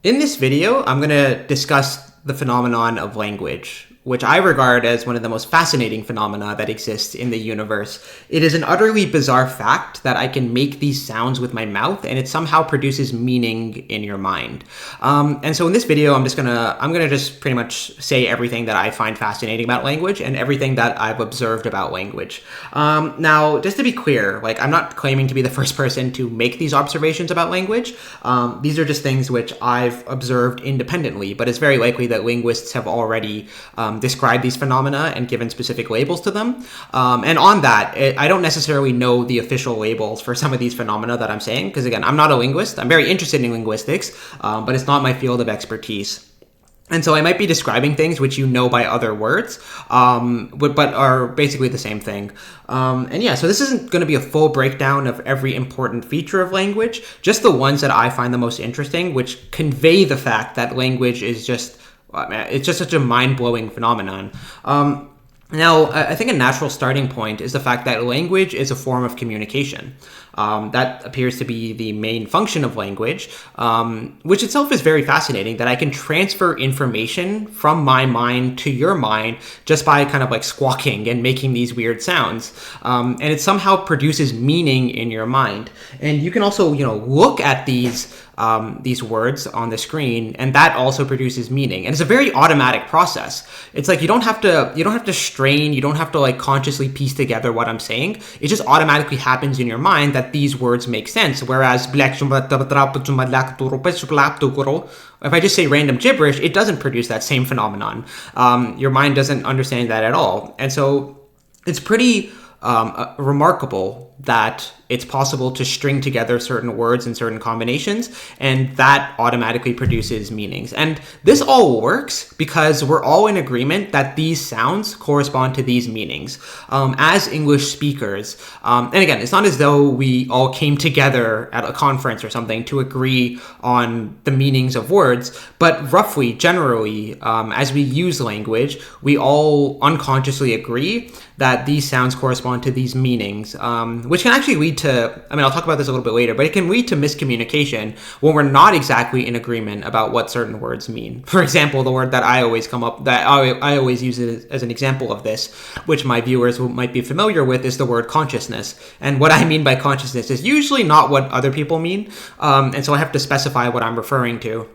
In this video, I'm going to discuss the phenomenon of language, which I regard as one of the most fascinating phenomena that exists in the universe. It is an utterly bizarre fact that I can make these sounds with my mouth and it somehow produces meaning in your mind. And so in this video, I'm gonna just pretty much say everything that I find fascinating about language and everything that I've observed about language. Now, just to be clear, I'm not claiming to be the first person to make these observations about language. These are just things which I've observed independently, but it's very likely that linguists have already describe these phenomena and given specific labels to them. And on that, I don't necessarily know the official labels for some of these phenomena that I'm saying, because again, I'm not a linguist. I'm very interested in linguistics, but it's not my field of expertise. And so I might be describing things which you know by other words, but are basically the same thing. So this isn't going to be a full breakdown of every important feature of language, just the ones that I find the most interesting, which convey the fact that language is it's just such a mind-blowing phenomenon. Now, I think a natural starting point is the fact that language is a form of communication. That appears to be the main function of language, which itself is very fascinating, that I can transfer information from my mind to your mind just by kind of squawking and making these weird sounds. And it somehow produces meaning in your mind. And you can also, look at these words on the screen, and that also produces meaning. And it's a very automatic process. It's you don't have to strain, you don't have to consciously piece together what I'm saying. It just automatically happens in your mind that these words make sense. Whereas if I just say random gibberish, it doesn't produce that same phenomenon. Your mind doesn't understand that at all. And so it's pretty remarkable that it's possible to string together certain words in certain combinations, and that automatically produces meanings. And this all works because we're all in agreement that these sounds correspond to these meanings. As English speakers, and again, it's not as though we all came together at a conference or something to agree on the meanings of words, but roughly, generally, as we use language, we all unconsciously agree that these sounds correspond to these meanings, which can actually lead to, I'll talk about this a little bit later, but it can lead to miscommunication when we're not exactly in agreement about what certain words mean. For example, the word that I always use it as an example of this, which my viewers might be familiar with, is the word consciousness. And what I mean by consciousness is usually not what other people mean, and so I have to specify what I'm referring to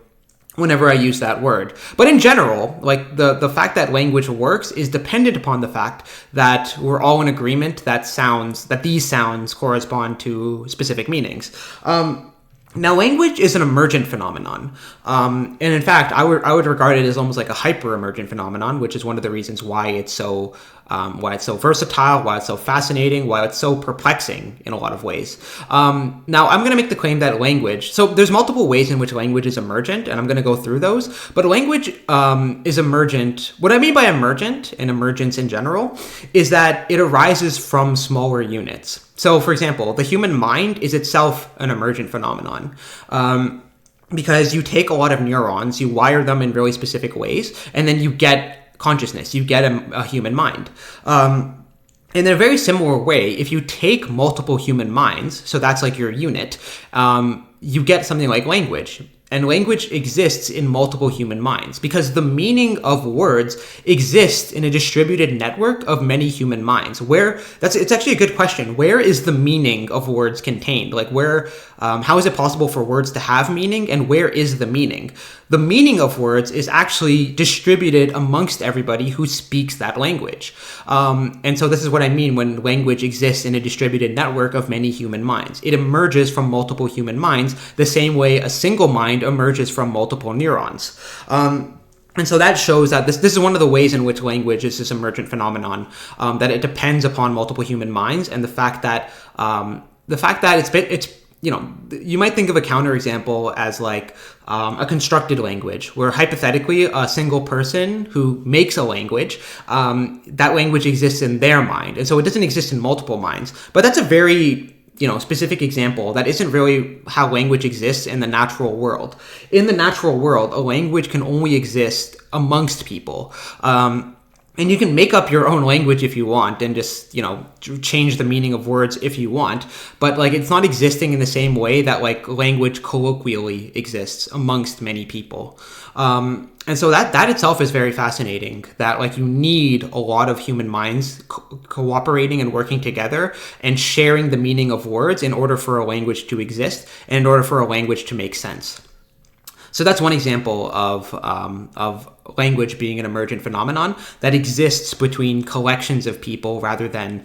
whenever I use that word. But in general, the fact that language works is dependent upon the fact that we're all in agreement that these sounds correspond to specific meanings. Now, language is an emergent phenomenon. And in fact, I would regard it as almost like a hyper-emergent phenomenon, which is one of the reasons why it's so versatile, why it's so fascinating, why it's so perplexing in a lot of ways. Now, I'm going to make the claim that language, so there's multiple ways in which language is emergent, and I'm going to go through those, but language is emergent. What I mean by emergent and emergence in general is that it arises from smaller units. So, for example, the human mind is itself an emergent phenomenon. Because you take a lot of neurons, you wire them in really specific ways, and then you get consciousness, you get a human mind. In a very similar way, if you take multiple human minds, so that's your unit, you get something like language. And language exists in multiple human minds because the meaning of words exists in a distributed network of many human minds. It's actually a good question. Where is the meaning of words contained? How is it possible for words to have meaning, and where is the meaning? The meaning of words is actually distributed amongst everybody who speaks that language. And so this is what I mean when language exists in a distributed network of many human minds. It emerges from multiple human minds the same way a single mind emerges from multiple neurons. And so that shows that this is one of the ways in which language is this emergent phenomenon, that it depends upon multiple human minds, and the fact that it's you might think of a counterexample as a constructed language, where hypothetically a single person who makes a language, that language exists in their mind, and so it doesn't exist in multiple minds. But that's a very specific example that isn't really how language exists in the natural world. In the natural world, a language can only exist amongst people. And you can make up your own language if you want and just, change the meaning of words if you want. But like, it's not existing in the same way that like language colloquially exists amongst many people. And so that itself is very fascinating, that like you need a lot of human minds cooperating and working together and sharing the meaning of words in order for a language to exist and in order for a language to make sense. So that's one example of language being an emergent phenomenon that exists between collections of people rather than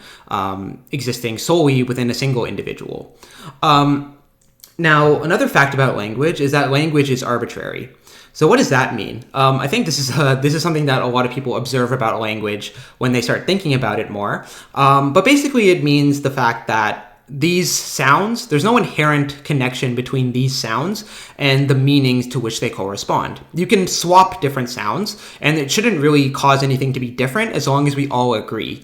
existing solely within a single individual. Now, another fact about language is that language is arbitrary. So what does that mean? I think this is something that a lot of people observe about language when they start thinking about it more. But basically, it means the fact that these sounds, there's no inherent connection between these sounds and the meanings to which they correspond. You can swap different sounds, and it shouldn't really cause anything to be different as long as we all agree.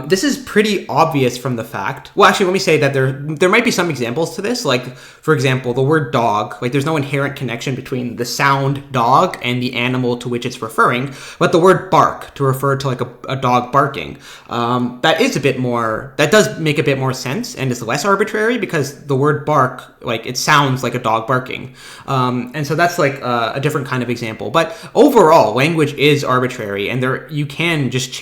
This is pretty obvious from the fact. Well, actually, let me say that there might be some examples to this. Like, for example, the word dog. Like, there's no inherent connection between the sound dog and the animal to which it's referring. But the word bark, to refer to like a dog barking, that does make a bit more sense and is less arbitrary because the word bark, like, it sounds like a dog barking. And so that's like a different kind of example. But overall, language is arbitrary, and you can just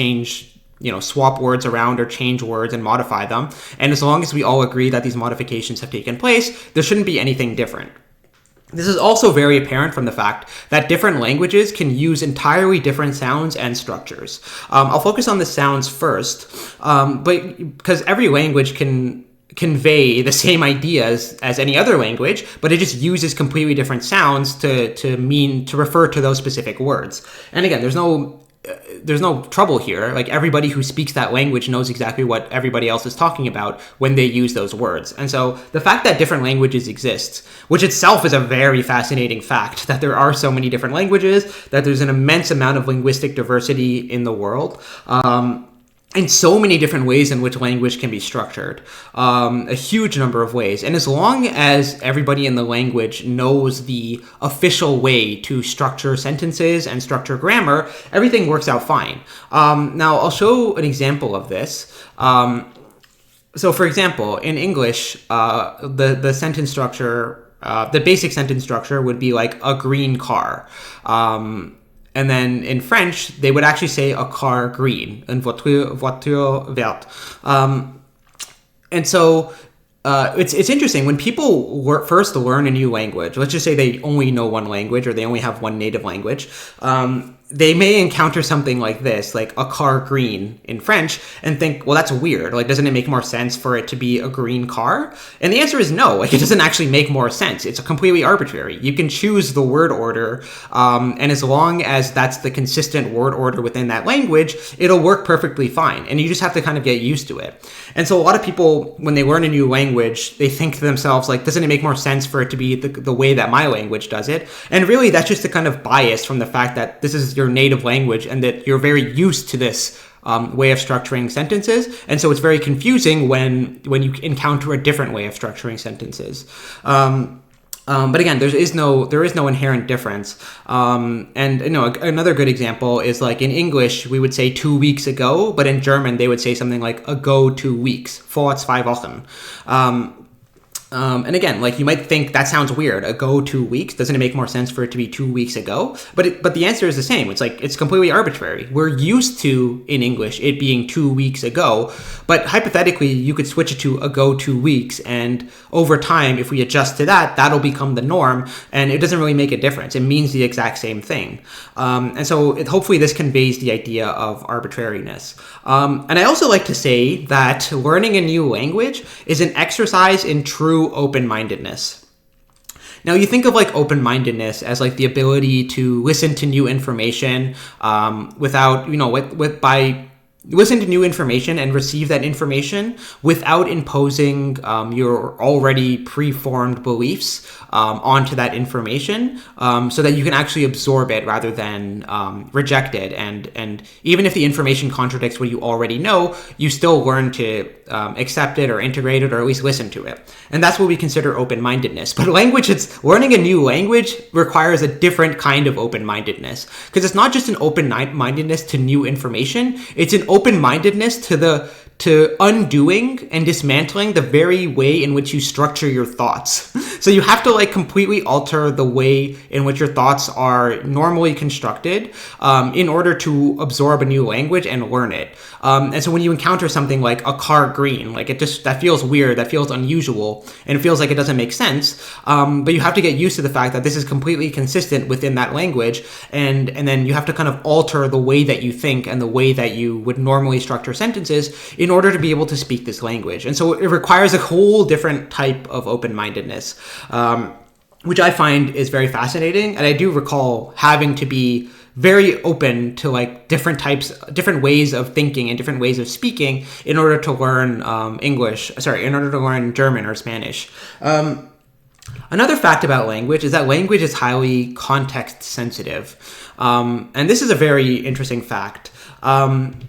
swap words around or change words and modify them. And as long as we all agree that these modifications have taken place, there shouldn't be anything different. This is also very apparent from the fact that different languages can use entirely different sounds and structures. I'll focus on the sounds first, but because every language can convey the same ideas as any other language, but it just uses completely different sounds to refer to those specific words. And again, there's no trouble here. Like, everybody who speaks that language knows exactly what everybody else is talking about when they use those words. And so the fact that different languages exist, which itself is a very fascinating fact, that there are so many different languages, that there's an immense amount of linguistic diversity in the world, and so many different ways in which language can be structured, a huge number of ways. And as long as everybody in the language knows the official way to structure sentences and structure grammar, everything works out fine. Now, I'll show an example of this. So, for example, in English, the sentence structure, the basic sentence structure would be like a green car. And then in French, they would actually say a car green, une voiture verte. And so it's interesting when people first learn a new language. Let's just say they only know one language or they only have one native language. They may encounter something like this, like a car green in French, and think, well, that's weird. Like, doesn't it make more sense for it to be a green car? And the answer is no. Like, it doesn't actually make more sense. It's completely arbitrary. You can choose the word order, and as long as that's the consistent word order within that language, it'll work perfectly fine. And you just have to kind of get used to it. And so a lot of people, when they learn a new language, they think to themselves, like, doesn't it make more sense for it to be the way that my language does it? And really, that's just a kind of bias from the fact that this is your native language and that you're very used to this way of structuring sentences. And so it's very confusing when you encounter a different way of structuring sentences. But again, there is no inherent difference. And another good example is, like, in English, we would say 2 weeks ago, but in German, they would say something like ago 2 weeks, vor 2 Wochen. And again, like, you might think that sounds weird. Ago 2 weeks, doesn't it make more sense for it to be 2 weeks ago? But the answer is the same. It's like, it's completely arbitrary. We're used to, in English, it being 2 weeks ago, but hypothetically, you could switch it to ago 2 weeks, and over time, if we adjust to that, that'll become the norm, and it doesn't really make a difference. It means the exact same thing. And so hopefully this conveys the idea of arbitrariness. And I also like to say that learning a new language is an exercise in true open-mindedness. Now, you think of, like, open-mindedness as, like, the ability to listen to new information without, listen to new information and receive that information without imposing your already preformed beliefs onto that information, so that you can actually absorb it rather than reject it. And even if the information contradicts what you already know, you still learn to accept it or integrate it, or at least listen to it. And that's what we consider open-mindedness. But learning a new language requires a different kind of open-mindedness, because it's not just an open-mindedness to new information, it's an open-mindedness to undoing and dismantling the very way in which you structure your thoughts. So you have to like completely alter the way in which your thoughts are normally constructed in order to absorb a new language and learn it. And so when you encounter something like a car green, like that feels weird, that feels unusual, and it feels like it doesn't make sense. But you have to get used to the fact that this is completely consistent within that language, and then you have to kind of alter the way that you think and the way that you would normally structure sentences in order to be able to speak this language. And so it requires a whole different type of open-mindedness, which I find is very fascinating. And I do recall having to be very open to like different ways of thinking and different ways of speaking in order to learn in order to learn German or Spanish. Another fact about language is that language is highly context sensitive. And this is a very interesting fact.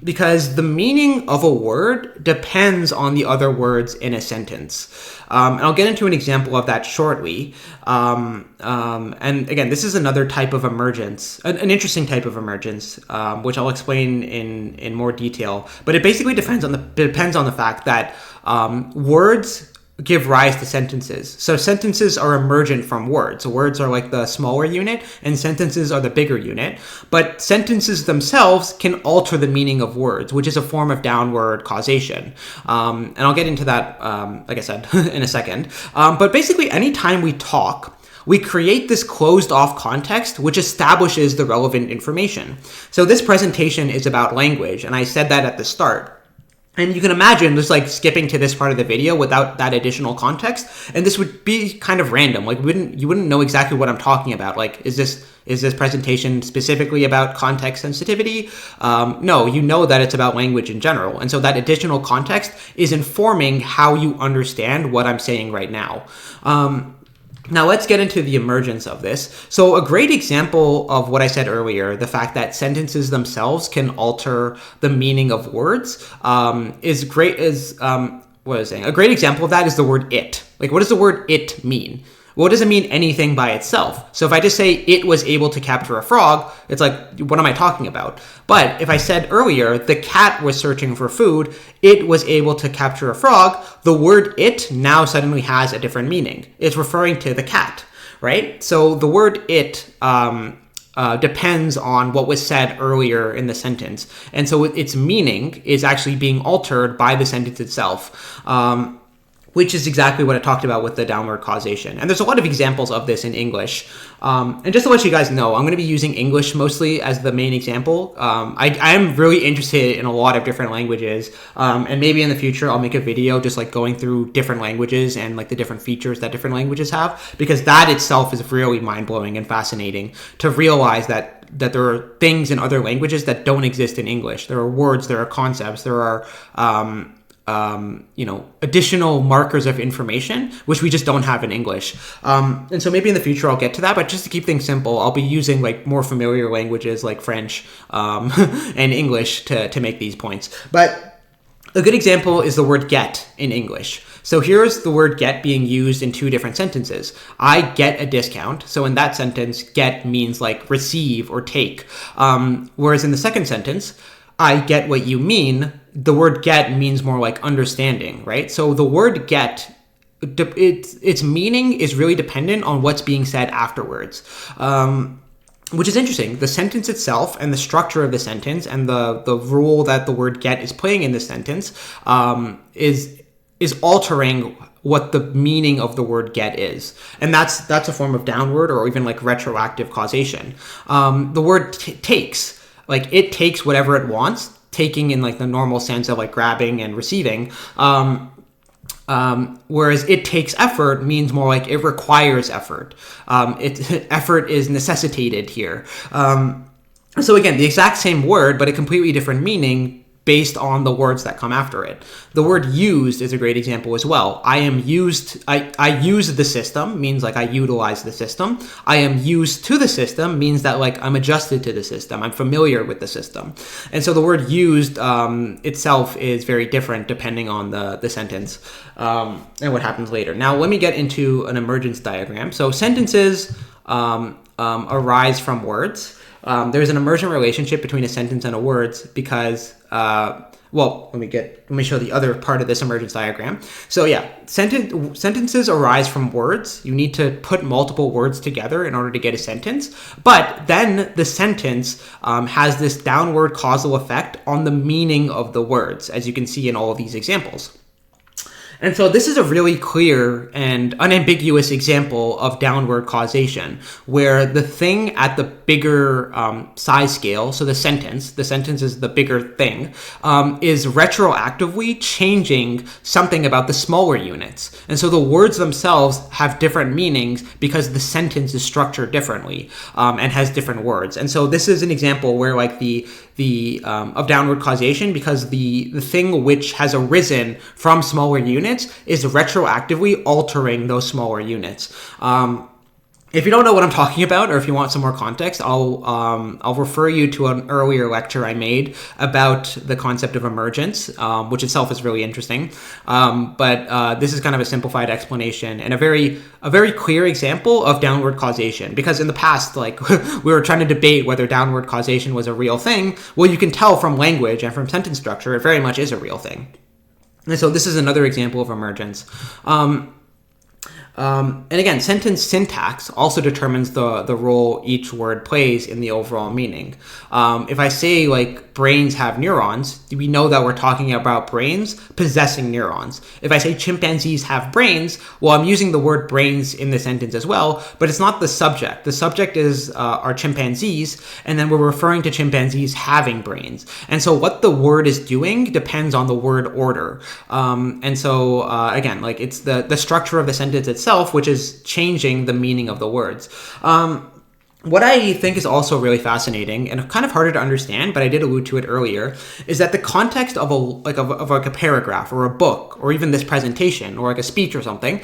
Because the meaning of a word depends on the other words in a sentence. And I'll get into an example of that shortly. And again, this is another type of emergence, an interesting type of emergence, which I'll explain in more detail. But it basically depends on the fact that words give rise to sentences. So sentences are emergent from words. So words are like the smaller unit and sentences are the bigger unit. But sentences themselves can alter the meaning of words, which is a form of downward causation. And I'll get into that, like I said, in a second. But basically, anytime we talk, we create this closed off context which establishes the relevant information. So this presentation is about language, and I said that at the start. And you can imagine just like skipping to this part of the video without that additional context, and this would be kind of random. Like you wouldn't know exactly what I'm talking about. Like, is this presentation specifically about context sensitivity? No, you know that it's about language in general, and so that additional context is informing how you understand what I'm saying right now. Now let's get into the emergence of this. So a great example of what I said earlier, the fact that sentences themselves can alter the meaning of words, is great. What I was saying, a great example of that is the word "it." Like, what does the word "it" mean? Well, it doesn't mean anything by itself. So if I just say it was able to capture a frog, it's like, what am I talking about? But if I said earlier, the cat was searching for food, it was able to capture a frog, the word it now suddenly has a different meaning. It's referring to the cat, right? So the word it depends on what was said earlier in the sentence. And so its meaning is actually being altered by the sentence itself. Which is exactly what I talked about with the downward causation. And there's a lot of examples of this in English. And just to let you guys know, I'm going to be using English mostly as the main example. I am really interested in a lot of different languages. And maybe in the future, I'll make a video just like going through different languages and like the different features that different languages have, because that itself is really mind-blowing and fascinating to realize that there are things in other languages that don't exist in English. There are words, there are concepts, there are additional markers of information, which we just don't have in English. And so maybe in the future I'll get to that, but just to keep things simple, I'll be using like more familiar languages like French and English to make these points. But a good example is the word get in English. So here's the word get being used in two different sentences. I get a discount. So in that sentence, get means like receive or take. Whereas in the second sentence, I get what you mean, the word get means more like understanding, right? So the word get, its meaning is really dependent on what's being said afterwards, which is interesting. The sentence itself and the structure of the sentence and the role that the word get is playing in the sentence is altering what the meaning of the word get is. And that's a form of downward or even like retroactive causation. The word takes, like it takes whatever it wants, taking in like the normal sense of like grabbing and receiving. Whereas it takes effort means more like it requires effort. Effort is necessitated here. So again, the exact same word, but a completely different meaning based on the words that come after it. The word used is a great example as well. I use the system means like I utilize the system. I am used to the system means that like I'm adjusted to the system. I'm familiar with the system. And so the word used itself is very different depending on the sentence and what happens later. Now let me get into an emergence diagram. So sentences arise from words. There's an emergent relationship between a sentence and a words because, let me show the other part of this emergence diagram. So yeah, sentences arise from words. You need to put multiple words together in order to get a sentence. But then the sentence has this downward causal effect on the meaning of the words, as you can see in all of these examples. And so this is a really clear and unambiguous example of downward causation, where the thing at the bigger size scale, so the sentence is the bigger thing, is retroactively changing something about the smaller units. And so the words themselves have different meanings because the sentence is structured differently and has different words. And so this is an example where like of downward causation, because the thing which has arisen from smaller units is retroactively altering those smaller units. If you don't know what I'm talking about, or if you want some more context, I'll refer you to an earlier lecture I made about the concept of emergence, which itself is really interesting. But this is kind of a simplified explanation and a very clear example of downward causation. Because in the past, like we were trying to debate whether downward causation was a real thing. Well, you can tell from language and from sentence structure, it very much is a real thing. And so this is another example of emergence. And again, sentence syntax also determines the role each word plays in the overall meaning. If I say like brains have neurons, we know that we're talking about brains possessing neurons. If I say chimpanzees have brains, well, I'm using the word brains in the sentence as well, but it's not the subject. The subject is our chimpanzees, and then we're referring to chimpanzees having brains. And so what the word is doing depends on the word order. And so again, like it's the structure of the sentence itself, which is changing the meaning of the words. What I think is also really fascinating and kind of harder to understand, but I did allude to it earlier, is that the context of a paragraph or a book or even this presentation or like a speech or something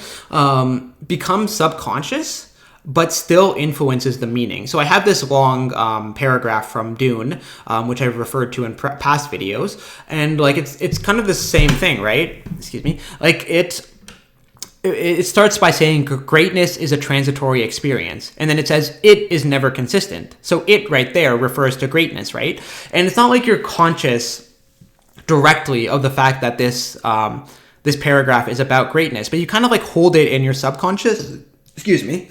becomes subconscious, but still influences the meaning. So I have this long paragraph from Dune, which I've referred to in past videos, and like it's kind of the same thing, right? Excuse me. Like it starts by saying greatness is a transitory experience. And then it says it is never consistent. So it right there refers to greatness, right? And it's not like you're conscious directly of the fact that this paragraph is about greatness, but you kind of like hold it in your subconscious. Excuse me.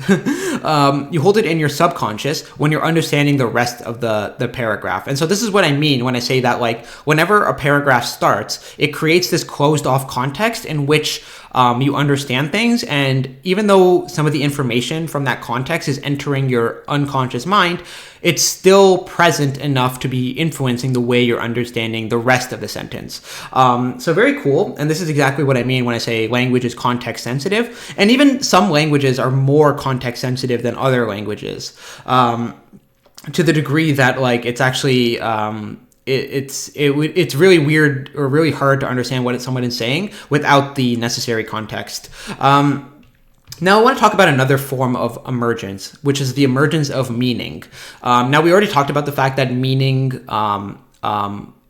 You hold it in your subconscious when you're understanding the rest of the paragraph. And so this is what I mean when I say that, like, whenever a paragraph starts, it creates this closed off context in which you understand things. And even though some of the information from that context is entering your unconscious mind, it's still present enough to be influencing the way you're understanding the rest of the sentence. So very cool. And this is exactly what I mean when I say language is context sensitive. And even some languages are more context sensitive than other languages, to the degree that like it's actually it's really weird or really hard to understand what someone is saying without the necessary context. Now I want to talk about another form of emergence, which is the emergence of meaning. Now we already talked about the fact that meaning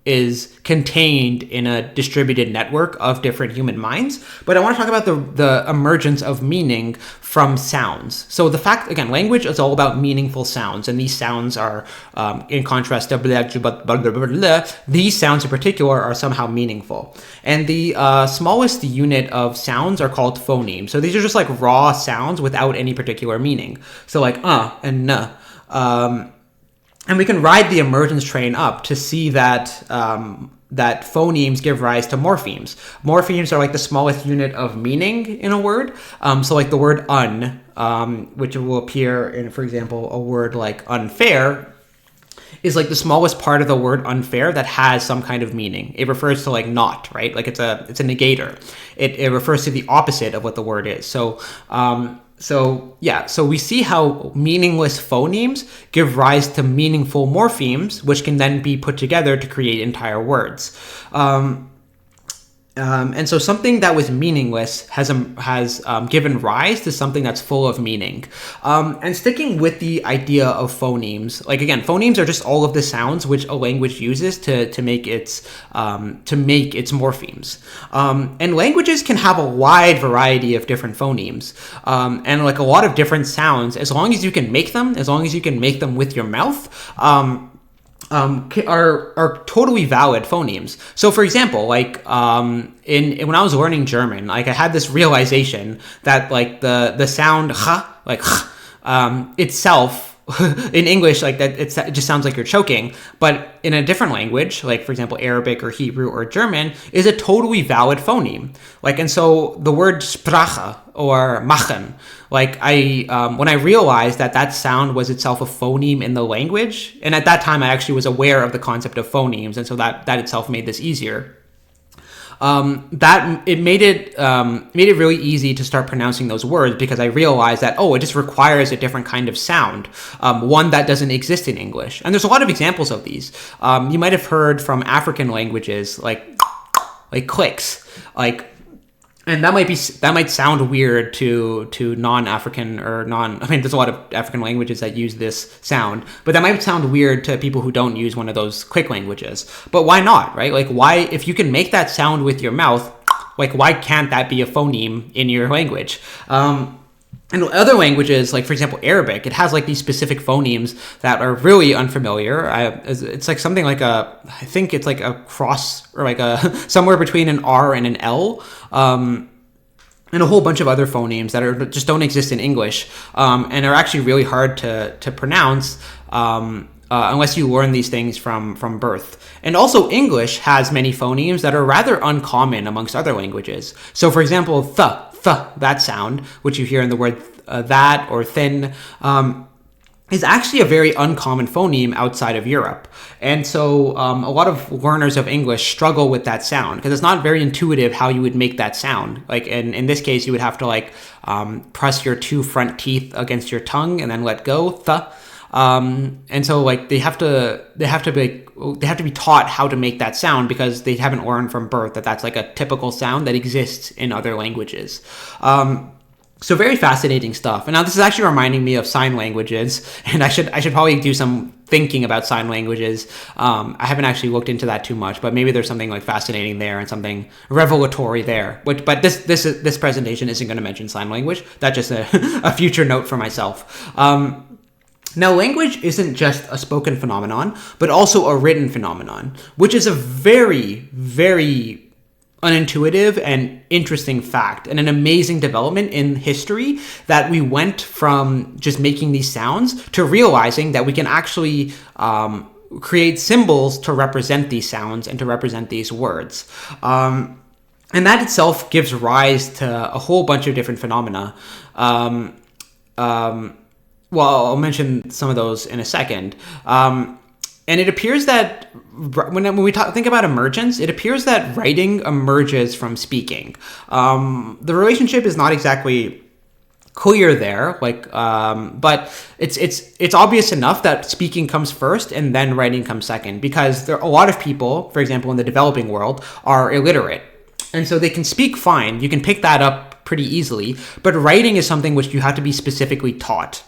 is contained in a distributed network of different human minds, but I want to talk about the emergence of meaning from sounds. So the fact, again, language is all about meaningful sounds, and these sounds are, in contrast to blah, blah, blah, blah, blah, blah, these sounds in particular are somehow meaningful. And the smallest unit of sounds are called phonemes. So these are just like raw sounds without any particular meaning. So like and n. And we can ride the emergence train up to see that that phonemes give rise to morphemes. Morphemes are like the smallest unit of meaning in a word. So like the word which will appear in, for example, a word like unfair, is like the smallest part of the word unfair that has some kind of meaning. It refers to like not, right? Like it's a negator. It refers to the opposite of what the word is. So So we see how meaningless phonemes give rise to meaningful morphemes, which can then be put together to create entire words. And so something that was meaningless has given rise to something that's full of meaning. And sticking with the idea of phonemes, like again, phonemes are just all of the sounds which a language uses to make its morphemes. And languages can have a wide variety of different phonemes, and like a lot of different sounds. As long as you can make them, with your mouth. Are totally valid phonemes. So, for example, like when I was learning German, like I had this realization that like the sound like itself in English, like that it just sounds like you're choking, but in a different language, like for example Arabic or Hebrew or German, is a totally valid phoneme. Like, and so the word Sprache or machen, like when I realized that sound was itself a phoneme in the language, and at that time I actually was aware of the concept of phonemes, and so that itself made this easier. That it made it really easy to start pronouncing those words, because I realized that it just requires a different kind of sound, one that doesn't exist in English. And there's a lot of examples of these. You might have heard from African languages like clicks, like. And that might sound weird to non-African or there's a lot of African languages that use this sound, but that might sound weird to people who don't use one of those click languages. But why not, right? Like, why, if you can make that sound with your mouth, like, why can't that be a phoneme in your language? And other languages, like for example Arabic, it has like these specific phonemes that are really unfamiliar. It's like something like I think it's like a cross, or like somewhere between an R and an L, and a whole bunch of other phonemes that just don't exist in English, and are actually really hard to pronounce unless you learn these things from birth. And also English has many phonemes that are rather uncommon amongst other languages. So for example, that sound, which you hear in the word that or thin, is actually a very uncommon phoneme outside of Europe. And so a lot of learners of English struggle with that sound, because it's not very intuitive how you would make that sound. Like in this case, you would have to like press your two front teeth against your tongue and then let go, and so like they have to be taught how to make that sound, because they haven't learned from birth that that's like a typical sound that exists in other languages. So very fascinating stuff. And now this is actually reminding me of sign languages, and I should probably do some thinking about sign languages. I haven't actually looked into that too much, but maybe there's something like fascinating there and something revelatory there. But this presentation isn't going to mention sign language. That's just a future note for myself. Now, language isn't just a spoken phenomenon, but also a written phenomenon, which is a very, very unintuitive and interesting fact, and an amazing development in history, that we went from just making these sounds to realizing that we can actually create symbols to represent these sounds and to represent these words. And that itself gives rise to a whole bunch of different phenomena. Well, I'll mention some of those in a second. And it appears that when we think about emergence, it appears that writing emerges from speaking. The relationship is not exactly clear there, but it's obvious enough that speaking comes first and then writing comes second, because a lot of people, for example, in the developing world, are illiterate. And so they can speak fine. You can pick that up pretty easily, but writing is something which you have to be specifically taught,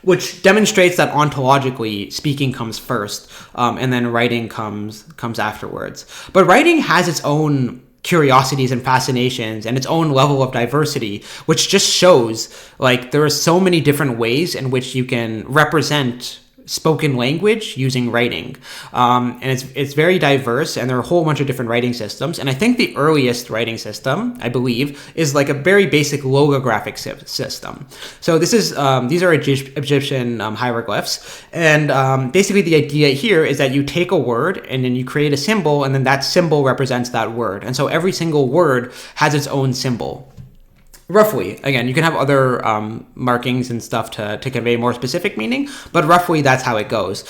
which demonstrates that ontologically speaking comes first, and then writing comes afterwards. But writing has its own curiosities and fascinations and its own level of diversity, which just shows like there are so many different ways in which you can represent spoken language using writing, and it's very diverse, and there are a whole bunch of different writing systems. And I think the earliest writing system, I believe, is like a very basic logographic system. So this is these are Egyptian hieroglyphs, and basically the idea here is that you take a word and then you create a symbol, and then that symbol represents that word, and so every single word has its own symbol. Roughly. Again, you can have other markings and stuff to convey more specific meaning, but roughly that's how it goes.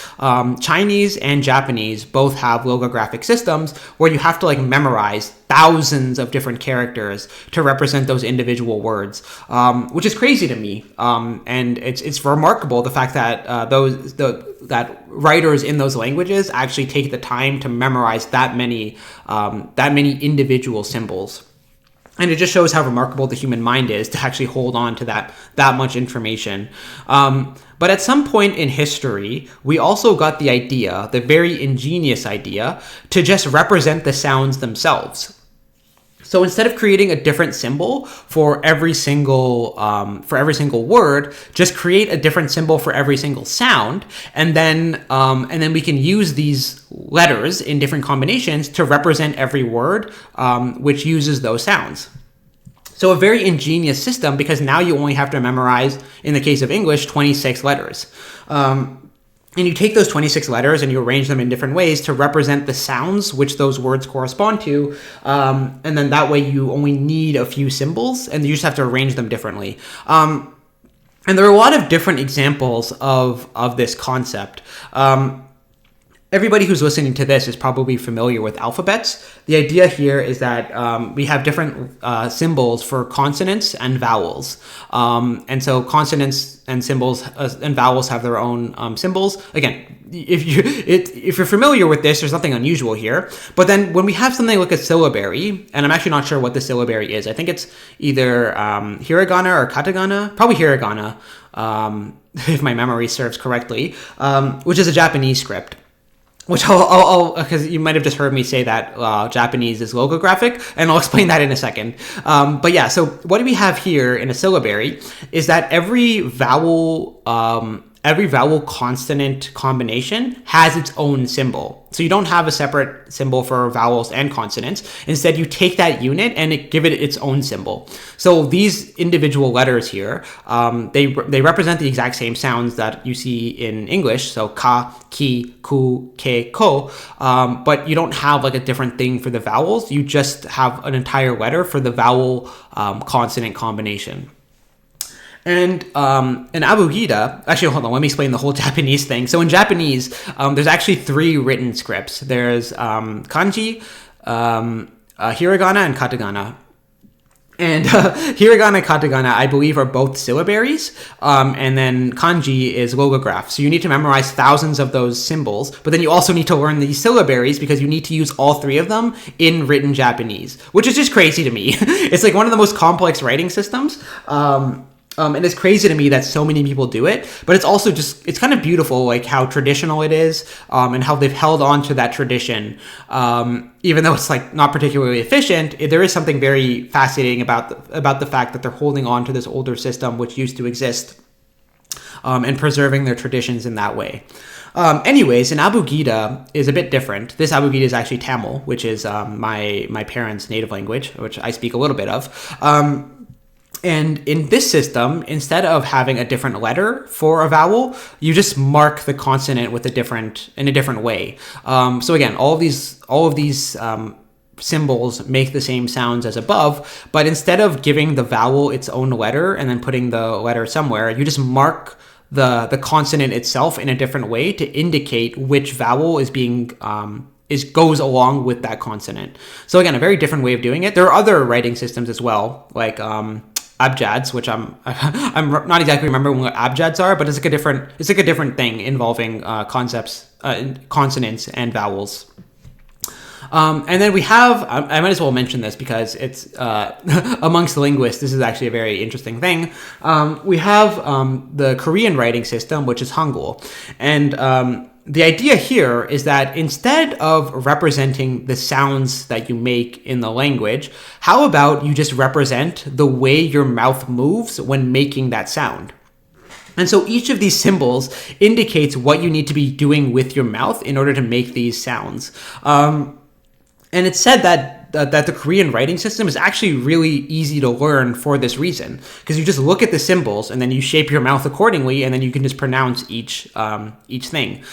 Chinese and Japanese both have logographic systems where you have to like memorize thousands of different characters to represent those individual words, which is crazy to me. And it's remarkable the fact that that writers in those languages actually take the time to memorize that many individual symbols. And it just shows how remarkable the human mind is to actually hold on to that much information. But at some point in history, we also got the idea, the very ingenious idea, to just represent the sounds themselves. So instead of creating a different symbol for every single word, just create a different symbol for every single sound, and then we can use these letters in different combinations to represent every word, which uses those sounds. So a very ingenious system, because now you only have to memorize, in the case of English, 26 letters. And you take those 26 letters and you arrange them in different ways to represent the sounds which those words correspond to. And then that way you only need a few symbols and you just have to arrange them differently. And there are a lot of different examples of this concept. Everybody who's listening to this is probably familiar with alphabets. The idea here is that we have different symbols for consonants and vowels. And so consonants and symbols and vowels have their own symbols. Again, if you're familiar with this, there's nothing unusual here. But then when we have something like a syllabary, and I'm actually not sure what the syllabary is. I think it's either hiragana or katakana, probably hiragana, if my memory serves correctly, which is a Japanese script. Which I'll because you might have just heard me say that Japanese is logographic, and I'll explain that in a second. But yeah, so what we have here in a syllabary is that every vowel consonant combination has its own symbol. So you don't have a separate symbol for vowels and consonants. Instead, you take that unit and give it its own symbol. So these individual letters here, they represent the exact same sounds that you see in English. So ka, ki, ku, ke, ko. But you don't have like a different thing for the vowels. You just have an entire letter for the vowel consonant combination. And in Abugida, actually, hold on, let me explain the whole Japanese thing. So in Japanese, there's actually 3 written scripts. There's kanji, hiragana, and katakana. And hiragana and katakana, I believe, are both syllabaries, and then kanji is logograph. So you need to memorize thousands of those symbols, but then you also need to learn these syllabaries because you need to use all 3 of them in written Japanese, which is just crazy to me. It's like one of the most complex writing systems. And it's crazy to me that so many people do it, but it's also just, it's kind of beautiful, like how traditional it is, and how they've held on to that tradition. Even though it's like not particularly efficient, there is something very fascinating about the fact that they're holding on to this older system, which used to exist, and preserving their traditions in that way. Anyways, an Abugida is a bit different. This Abugida is actually Tamil, which is my parents' native language, which I speak a little bit of. And in this system, instead of having a different letter for a vowel, you just mark the consonant in a different way. So again, all of these symbols make the same sounds as above, but instead of giving the vowel its own letter and then putting the letter somewhere, you just mark the consonant itself in a different way to indicate which vowel is being goes along with that consonant. So again, a very different way of doing it. There are other writing systems as well, like abjads, which I'm not exactly remembering what abjads are, but it's like a different thing involving consonants and vowels. And then we have, I might as well mention this because it's amongst linguists, this is actually a very interesting thing. We have the Korean writing system, which is Hangul, and the idea here is that instead of representing the sounds that you make in the language, how about you just represent the way your mouth moves when making that sound? And so each of these symbols indicates what you need to be doing with your mouth in order to make these sounds. And it's said that the Korean writing system is actually really easy to learn for this reason, because you just look at the symbols and then you shape your mouth accordingly, and then you can just pronounce each thing.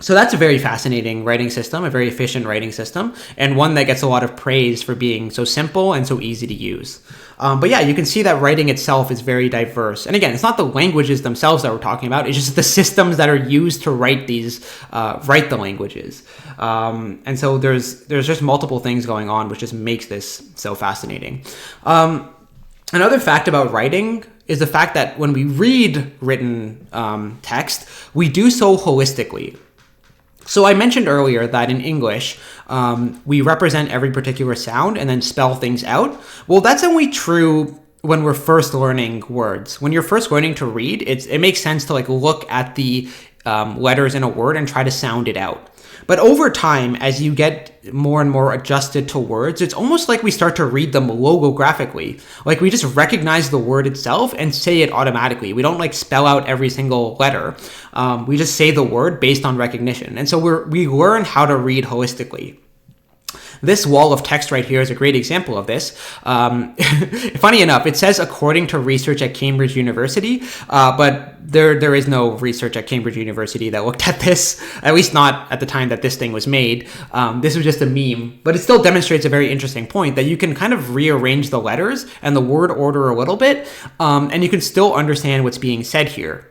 So that's a very fascinating writing system, a very efficient writing system, and one that gets a lot of praise for being so simple and so easy to use. But yeah, you can see that writing itself is very diverse. And again, it's not the languages themselves that we're talking about; it's just the systems that are used to write the languages. And so there's just multiple things going on, which just makes this so fascinating. Another fact about writing is the fact that when we read written text, we do so holistically. So I mentioned earlier that in English, we represent every particular sound and then spell things out. Well, that's only true when we're first learning words. When you're first learning to read, it makes sense to like look at the letters in a word and try to sound it out. But over time, as you get more and more adjusted to words, it's almost like we start to read them logographically. Like we just recognize the word itself and say it automatically. We don't like spell out every single letter. We just say the word based on recognition. And so we learn how to read holistically. This wall of text right here is a great example of this. Funny enough, it says according to research at Cambridge University, but there is no research at Cambridge University that looked at this, at least not at the time that this thing was made. This was just a meme, but it still demonstrates a very interesting point that you can kind of rearrange the letters and the word order a little bit, and you can still understand what's being said here.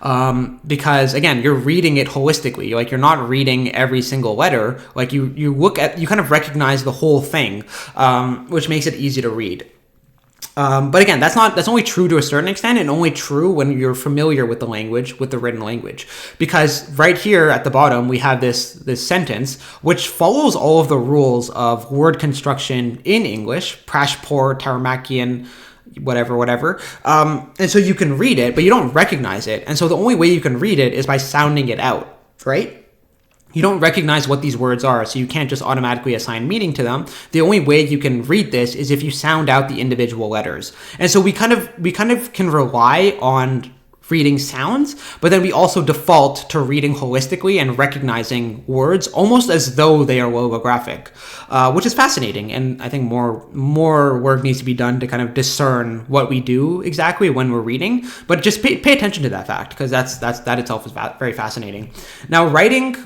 Because again, you're reading it holistically. Like you're not reading every single letter. Like you kind of recognize the whole thing, which makes it easy to read. But again, that's only true to a certain extent, and only true when you're familiar with the language, with the written language. Because right here at the bottom, we have this sentence, which follows all of the rules of word construction in English, Prashpur, Taramakian, whatever. And so you can read it, but you don't recognize it. And so the only way you can read it is by sounding it out, right? You don't recognize what these words are, so you can't just automatically assign meaning to them. The only way you can read this is if you sound out the individual letters. And so we kind of can rely on reading sounds, but then we also default to reading holistically and recognizing words almost as though they are logographic, which is fascinating. And I think more work needs to be done to kind of discern what we do exactly when we're reading. But just pay attention to that fact, because that itself is very fascinating. Now, writing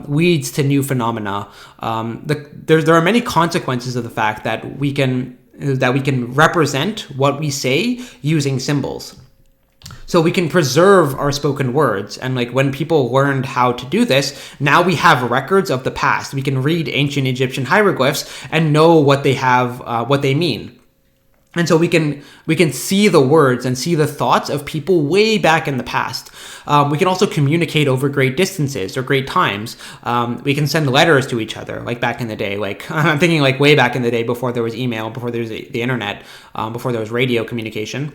leads to new phenomena. There are many consequences of the fact that we can represent what we say using symbols. So we can preserve our spoken words. And like when people learned how to do this, now we have records of the past. We can read ancient Egyptian hieroglyphs and know what they have, what they mean. And so we can see the words and see the thoughts of people way back in the past. We can also communicate over great distances or great times. We can send letters to each other, like back in the day. Like I'm thinking like way back in the day before there was email, before there was the internet, before there was radio communication.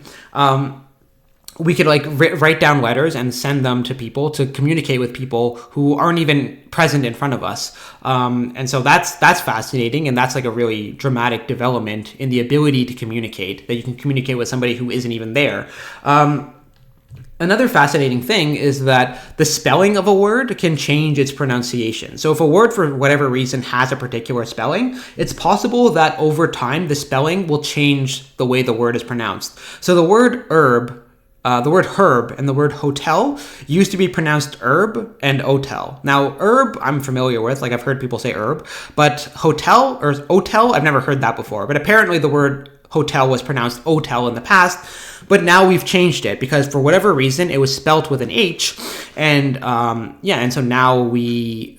We could like write down letters and send them to people to communicate with people who aren't even present in front of us. And so that's fascinating. And that's like a really dramatic development in the ability to communicate, that you can communicate with somebody who isn't even there. Another fascinating thing is that the spelling of a word can change its pronunciation. So if a word for whatever reason has a particular spelling, it's possible that over time the spelling will change the way the word is pronounced. So the word herb, the word herb and the word hotel used to be pronounced herb and hotel. Now, herb I'm familiar with, like I've heard people say herb, but hotel or hotel, I've never heard that before. But apparently the word hotel was pronounced hotel in the past, but now we've changed it because for whatever reason it was spelt with an H, and and so now we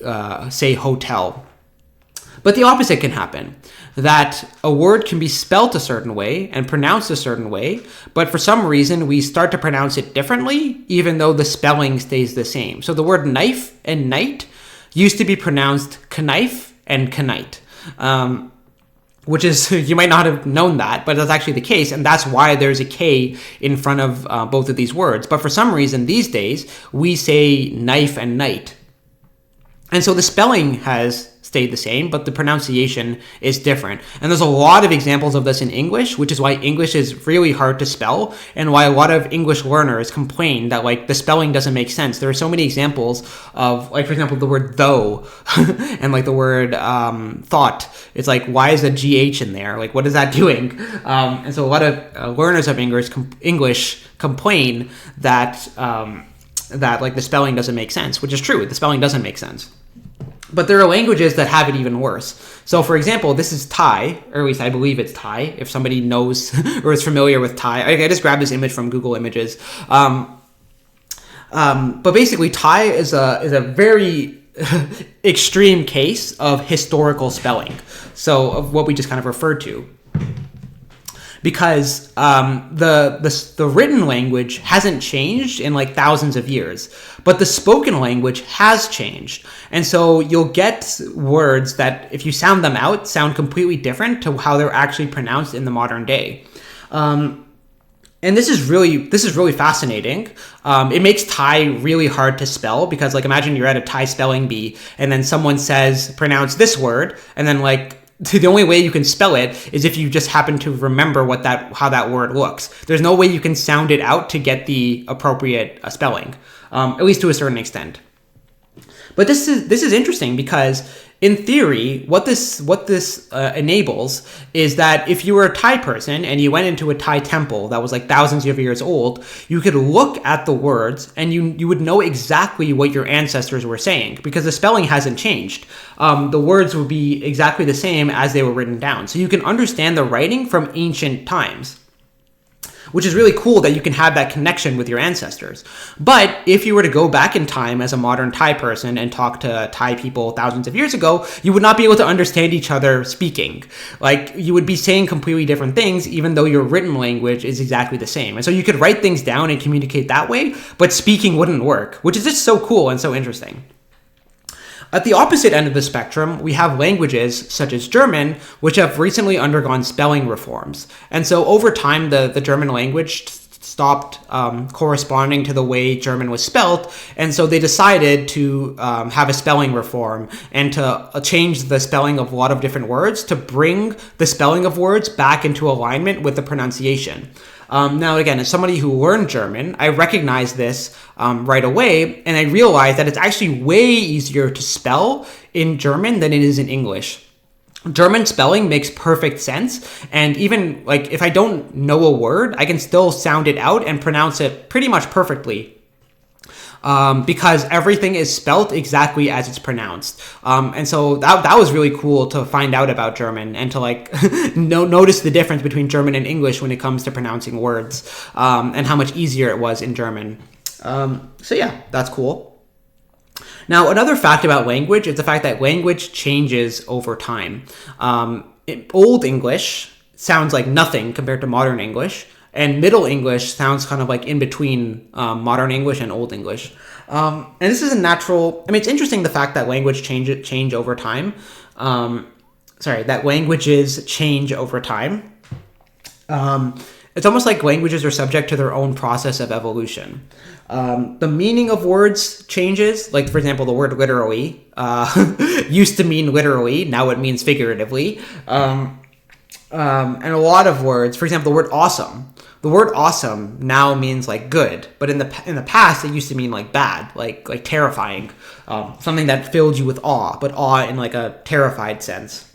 say hotel. But the opposite can happen, that a word can be spelt a certain way and pronounced a certain way, but for some reason we start to pronounce it differently, even though the spelling stays the same. So the word knife and night used to be pronounced knife and knight, which is, you might not have known that, but that's actually the case, and that's why there's a K in front of both of these words. But for some reason these days, we say knife and night. And so the spelling has stayed the same, but the pronunciation is different. And there's a lot of examples of this in English, which is why English is really hard to spell, and why a lot of English learners complain that like the spelling doesn't make sense. There are so many examples of, like, for example, the word though and like the word thought. It's like, why is a GH in there? Like, what is that doing? And so a lot of learners of English complain that that like the spelling doesn't make sense, which is true. The spelling doesn't make sense. But there are languages that have it even worse. So, for example, this is Thai, or at least I believe it's Thai. If somebody knows or is familiar with Thai, I just grabbed this image from Google Images. But basically, Thai is a very extreme case of historical spelling. So, of what we just kind of referred to. Because the written language hasn't changed in like thousands of years, but the spoken language has changed. And so you'll get words that, if you sound them out, sound completely different to how they're actually pronounced in the modern day. And this is really fascinating. It makes Thai really hard to spell because, like, imagine you're at a Thai spelling bee and then someone says, pronounce this word, and then like, the only way you can spell it is if you just happen to remember how that word looks. There's no way you can sound it out to get the appropriate spelling, at least to a certain extent. But this is interesting because, in theory, what this enables is that if you were a Thai person and you went into a Thai temple that was like thousands of years old, you could look at the words and you would know exactly what your ancestors were saying because the spelling hasn't changed. The words would be exactly the same as they were written down. So you can understand the writing from ancient times, which is really cool that you can have that connection with your ancestors. But if you were to go back in time as a modern Thai person and talk to Thai people thousands of years ago, you would not be able to understand each other speaking. Like, you would be saying completely different things, even though your written language is exactly the same. And so you could write things down and communicate that way, but speaking wouldn't work, which is just so cool and so interesting. At the opposite end of the spectrum, we have languages such as German, which have recently undergone spelling reforms. And so over time, the German language stopped corresponding to the way German was spelt. And so they decided to have a spelling reform and to change the spelling of a lot of different words to bring the spelling of words back into alignment with the pronunciation. Now, again, as somebody who learned German, I recognize this right away, and I realize that it's actually way easier to spell in German than it is in English. German spelling makes perfect sense, and even like if I don't know a word, I can still sound it out and pronounce it pretty much perfectly. Because everything is spelt exactly as it's pronounced. And so that was really cool to find out about German and to like notice the difference between German and English when it comes to pronouncing words, and how much easier it was in German. So yeah, that's cool. Now, another fact about language is the fact that language changes over time. Old English sounds like nothing compared to modern English. And Middle English sounds kind of like in between modern English and Old English. And this is a natural... I mean, it's interesting the fact that language change over time. That languages change over time. It's almost like languages are subject to their own process of evolution. The meaning of words changes. Like, for example, the word literally used to mean literally. Now it means figuratively. And a lot of words, for example, the word awesome. The word awesome now means like good, but in the past it used to mean like bad, like terrifying, something that filled you with awe, but awe in like a terrified sense.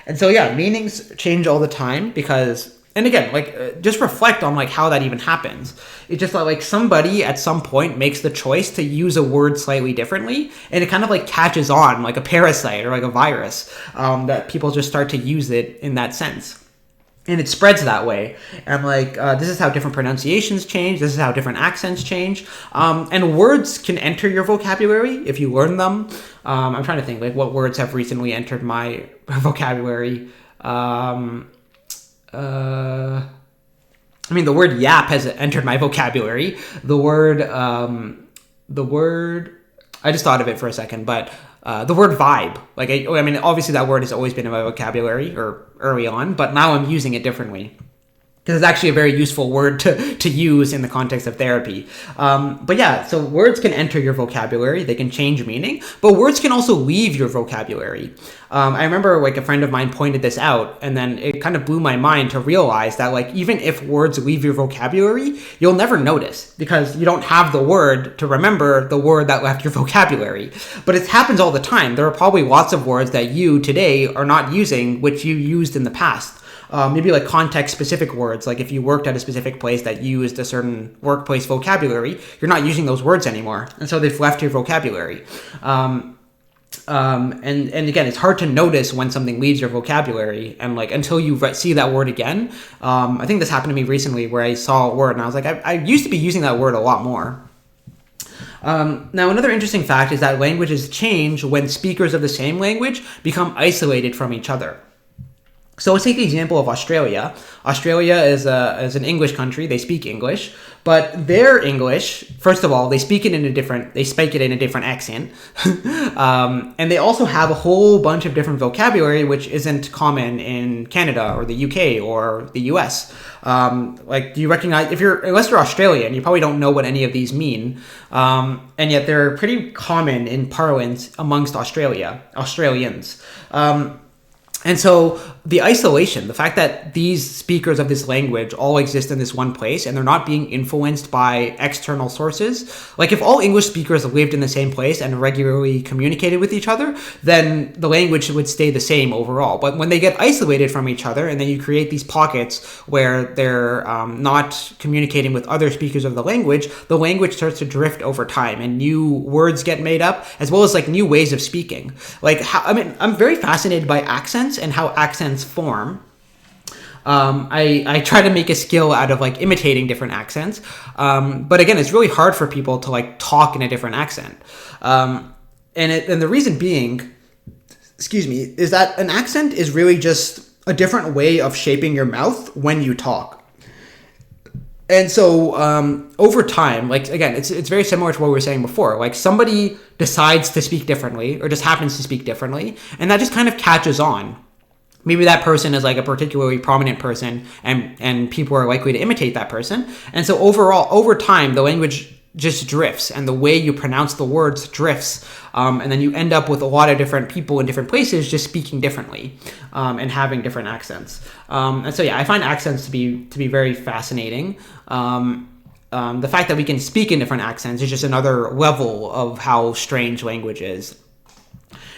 And so yeah, meanings change all the time because, and again, like just reflect on like how that even happens. It's just like somebody at some point makes the choice to use a word slightly differently, and it kind of like catches on like a parasite or like a virus, that people just start to use it in that sense. And it spreads that way. And like, this is how different pronunciations change. This is how different accents change. And words can enter your vocabulary if you learn them. I'm trying to think like what words have recently entered my vocabulary. I mean, the word yap has entered my vocabulary. The word, I just thought of it for a second, but the word vibe. Like, I mean, obviously that word has always been in my vocabulary or early on, but now I'm using it differently. Because it's actually a very useful word to use in the context of therapy. But yeah, so words can enter your vocabulary. They can change meaning, but words can also leave your vocabulary. I remember like a friend of mine pointed this out, and then it kind of blew my mind to realize that like even if words leave your vocabulary, you'll never notice because you don't have the word to remember the word that left your vocabulary. But it happens all the time. There are probably lots of words that you today are not using, which you used in the past. maybe like context specific words. Like if you worked at a specific place that used a certain workplace vocabulary, you're not using those words anymore. And so they've left your vocabulary. And again, it's hard to notice when something leaves your vocabulary, and like until you see that word again. I think this happened to me recently where I saw a word and I was like, I used to be using that word a lot more. Now, another interesting fact is that languages change when speakers of the same language become isolated from each other. So let's take the example of Australia. Australia is an English country. They speak English, but their English, first of all, they speak it in a different accent, and they also have a whole bunch of different vocabulary which isn't common in Canada or the UK or the US. Like, do you recognize, unless you're Australian, you probably don't know what any of these mean, and yet they're pretty common in parlance amongst Australians. And so the isolation, the fact that these speakers of this language all exist in this one place and they're not being influenced by external sources. Like if all English speakers lived in the same place and regularly communicated with each other, then the language would stay the same overall. But when they get isolated from each other and then you create these pockets where they're not communicating with other speakers of the language starts to drift over time and new words get made up, as well as like new ways of speaking. Like, I'm very fascinated by accents and how accents form. I try to make a skill out of like imitating different accents, but again, it's really hard for people to like talk in a different accent, and the reason being, is that an accent is really just a different way of shaping your mouth when you talk. And so over time, like again, it's very similar to what we were saying before. Like somebody decides to speak differently or just happens to speak differently, and that just kind of catches on. Maybe that person is like a particularly prominent person, and people are likely to imitate that person. And so overall, over time, the language just drifts, and the way you pronounce the words drifts, and then you end up with a lot of different people in different places just speaking differently, and having different accents. And so yeah, I find accents to be very fascinating. The fact that we can speak in different accents is just another level of how strange language is.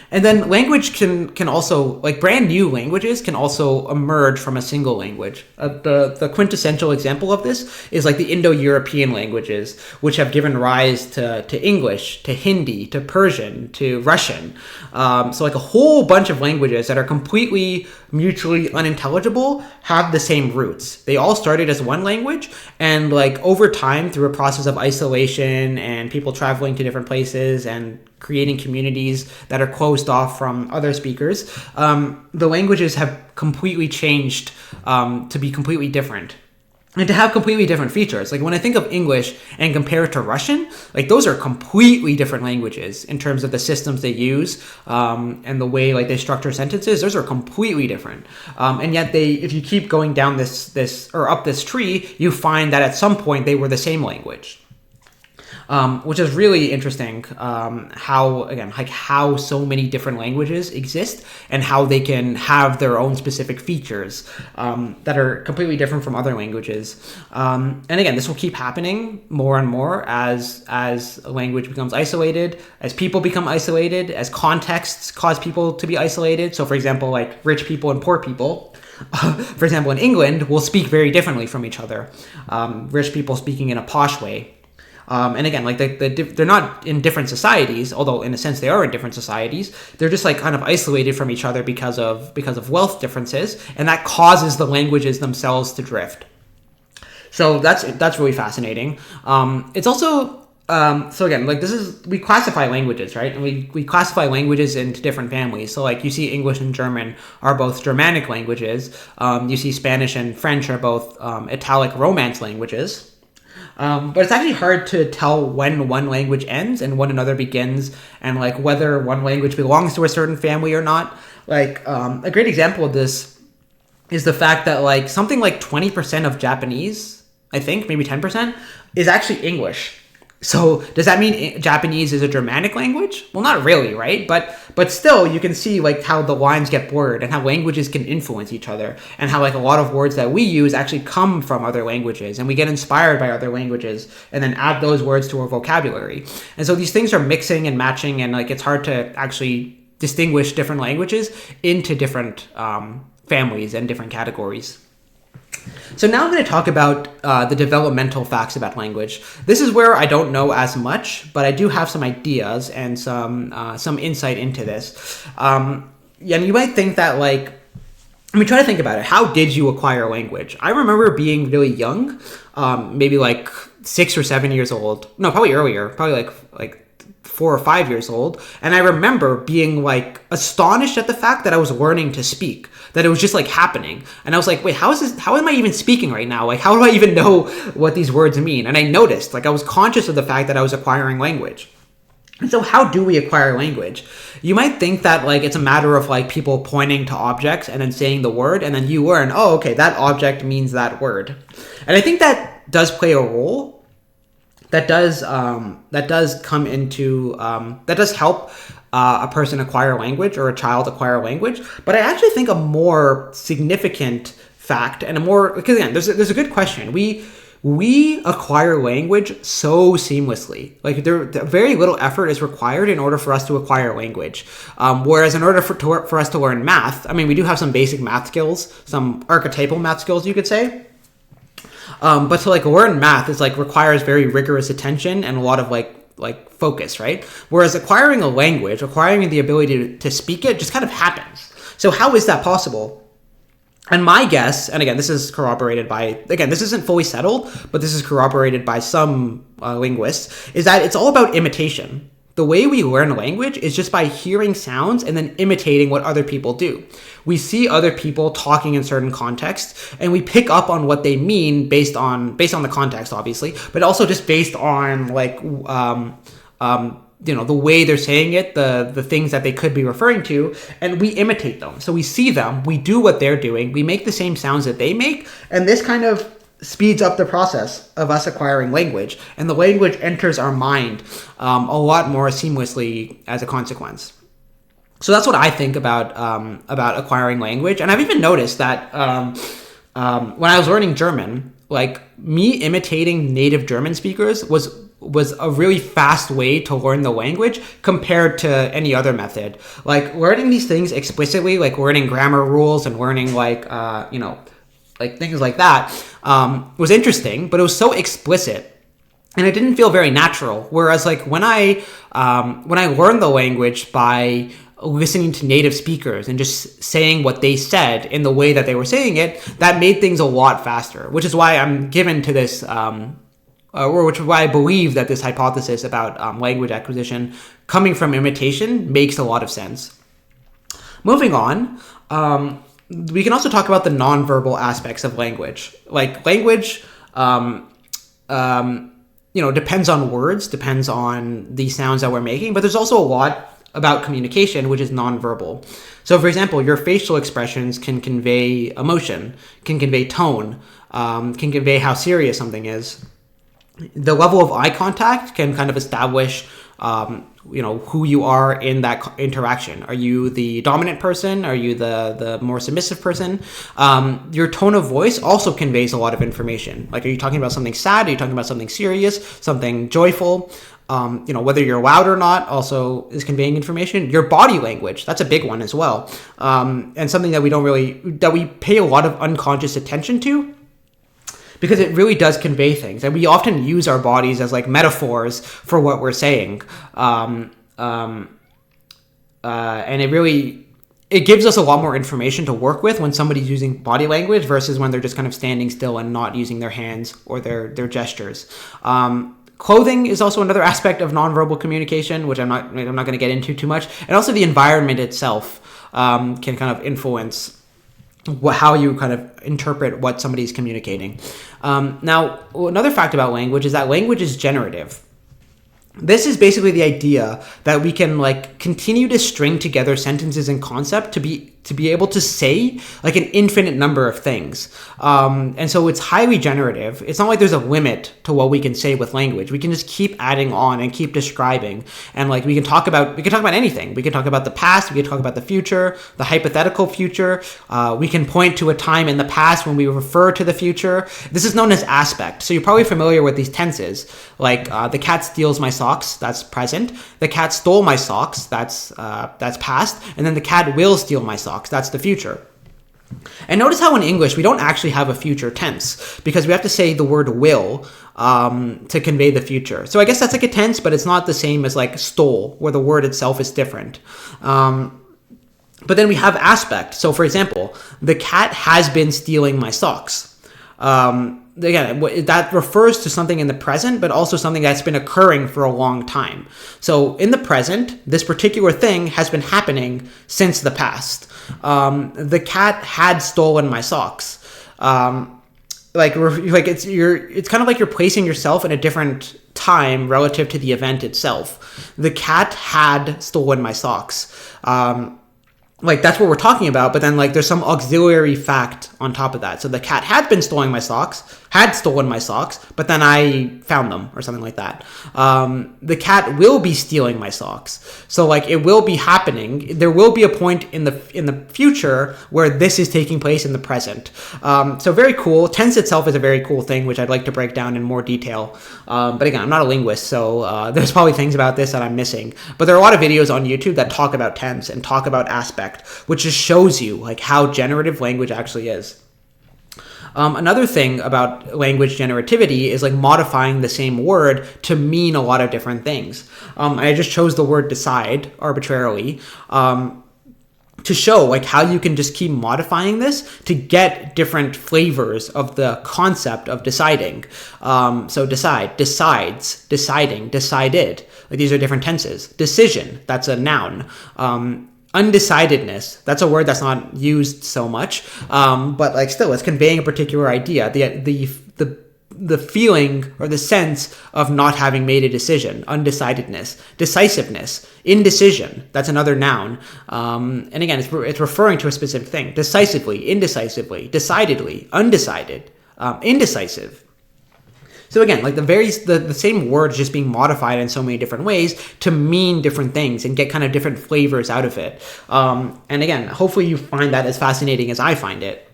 And then language can also, like brand new languages can also emerge from a single language. The quintessential example of this is like the Indo-European languages, which have given rise to English, to Hindi, to Persian, to Russian. So like a whole bunch of languages that are completely mutually unintelligible have the same roots. They all started as one language, and like over time, through a process of isolation and people traveling to different places and creating communities that are closed off from other speakers, the languages have completely changed to be completely different and to have completely different features. Like when I think of English and compare it to Russian, like those are completely different languages in terms of the systems they use, and the way like they structure sentences. Those are completely different. And yet if you keep going down this or up this tree, you find that at some point they were the same language. Which is really interesting, how so many different languages exist and how they can have their own specific features that are completely different from other languages. And again, this will keep happening more and more as a language becomes isolated, as people become isolated, as contexts cause people to be isolated. So for example, like rich people and poor people, for example, in England, will speak very differently from each other. Rich people speaking in a posh way. And again, like they're not in different societies, although in a sense they are in different societies. They're just like kind of isolated from each other because of wealth differences, and that causes the languages themselves to drift. So that's really fascinating. It's also so again, like we classify languages, right? And we classify languages into different families. So like you see English and German are both Germanic languages. You see Spanish and French are both Italic Romance languages. But it's actually hard to tell when one language ends and when another begins, and like whether one language belongs to a certain family or not. Like a great example of this is the fact that like something like 20% of Japanese, I think maybe 10%, is actually English. So does that mean Japanese is a Germanic language? Well, not really, right? But still, you can see like how the lines get blurred and how languages can influence each other, and how like a lot of words that we use actually come from other languages, and we get inspired by other languages and then add those words to our vocabulary. And so these things are mixing and matching, and like it's hard to actually distinguish different languages into different families and different categories. So now I'm going to talk about the developmental facts about language. This is where I don't know as much, but I do have some ideas and some insight into this. And you might think that, like, I mean, try to think about it. How did you acquire language? I remember being really young, maybe like 6 or 7 years old. No, probably earlier, probably like 4 or 5 years old. And I remember being like astonished at the fact that I was learning to speak, that it was just like happening. And I was like, wait, how am I even speaking right now? Like, how do I even know what these words mean? And I noticed, like, I was conscious of the fact that I was acquiring language. And so how do we acquire language? You might think that, like, it's a matter of, like, people pointing to objects and then saying the word, and then you learn, oh, okay, that object means that word. And I think that does play a role. That does come into that does help a person acquire language or a child acquire language. But I actually think a more significant fact and because again, there's a good question. We acquire language so seamlessly. Like, very little effort is required in order for us to acquire language. Whereas in order for us to learn math, I mean, we do have some basic math skills, some archetypal math skills, you could say. But to, like, learn math is, like, requires very rigorous attention and a lot of like focus, right? Whereas acquiring a language, acquiring the ability to speak it, just kind of happens. So how is that possible? And my guess, and again, this is corroborated by, again, this isn't fully settled, but this is corroborated by some linguists, is that it's all about imitation. The way we learn a language is just by hearing sounds and then imitating what other people do. We see other people talking in certain contexts, and we pick up on what they mean based on the context, obviously, but also just based on, like, the way they're saying it, the things that they could be referring to, and we imitate them. So we see them, we do what they're doing, we make the same sounds that they make, and this kind of speeds up the process of us acquiring language, and the language enters our mind a lot more seamlessly as a consequence. So that's what I think about acquiring language. And I've even noticed that when I was learning German, like, me imitating native German speakers was a really fast way to learn the language compared to any other method. Like, learning these things explicitly, like learning grammar rules and learning, like, like things like that, was interesting, but it was so explicit and it didn't feel very natural. Whereas, like, when I learned the language by listening to native speakers and just saying what they said in the way that they were saying it, that made things a lot faster, which is why I'm given to this, which is why I believe that this hypothesis about language acquisition coming from imitation makes a lot of sense. Moving on, we can also talk about the nonverbal aspects of language. Like, language, depends on words, depends on the sounds that we're making, but there's also a lot about communication, which is nonverbal. So, for example, your facial expressions can convey emotion, can convey tone, can convey how serious something is. The level of eye contact can kind of establish, who you are in that interaction. Are you the dominant person? Are you the more submissive person? Your tone of voice also conveys a lot of information. Like, are you talking about something sad? Are you talking about something serious? Something joyful? Whether you're loud or not also is conveying information. Your body language, that's a big one as well. And something that we pay a lot of unconscious attention to, because it really does convey things. And we often use our bodies as, like, metaphors for what we're saying. And it gives us a lot more information to work with when somebody's using body language versus when they're just kind of standing still and not using their hands or their gestures. Clothing is also another aspect of nonverbal communication, which I'm not going to get into too much. And also the environment itself can kind of influence how you kind of interpret what somebody's communicating. Now, another fact about language is that language is generative. This is basically the idea that we can, like, continue to string together sentences and concept to be able to say, like, an infinite number of things. And so it's highly generative. It's not like there's a limit to what we can say with language. We can just keep adding on and keep describing. And, like, we can talk about anything. We can talk about the past. We can talk about the future, the hypothetical future. We can point to a time in the past when we refer to the future. This is known as aspect. So you're probably familiar with these tenses. Like, the cat steals my socks, that's present. The cat stole my socks, that's past. And then the cat will steal my socks, that's the future. And notice how in English we don't actually have a future tense because we have to say the word will to convey the future. So I guess that's like a tense, but it's not the same as like stole, where the word itself is different. But then we have aspect. So for example, the cat has been stealing my socks. Again, that refers to something in the present, but also something that's been occurring for a long time. So in the present, this particular thing has been happening since the past. The cat had stolen my socks. It's kind of like you're placing yourself in a different time relative to the event itself. The cat had stolen my socks. That's what we're talking about, but then there's some auxiliary fact on top of that. So the cat had stolen my socks, but then I found them or something like that. The cat will be stealing my socks. So it will be happening. There will be a point in the future where this is taking place in the present. So very cool. Tense itself is a very cool thing, which I'd like to break down in more detail. But again, I'm not a linguist, so there's probably things about this that I'm missing. But there are a lot of videos on YouTube that talk about tense and talk about aspect, which just shows you how generative language actually is. Another thing about language generativity is modifying the same word to mean a lot of different things. I just chose the word decide arbitrarily to show how you can just keep modifying this to get different flavors of the concept of deciding. So decide, decides, deciding, decided. These are different tenses. Decision, that's a noun. Undecidedness, that's a word that's not used so much, but still it's conveying a particular idea, the feeling or the sense of not having made a decision. Undecidedness. Decisiveness, indecision, that's another noun, and again it's referring to a specific thing. Decisively, indecisively, decidedly, undecided, indecisive. So again, the same word is just being modified in so many different ways to mean different things and get kind of different flavors out of it. And again, hopefully you find that as fascinating as I find it.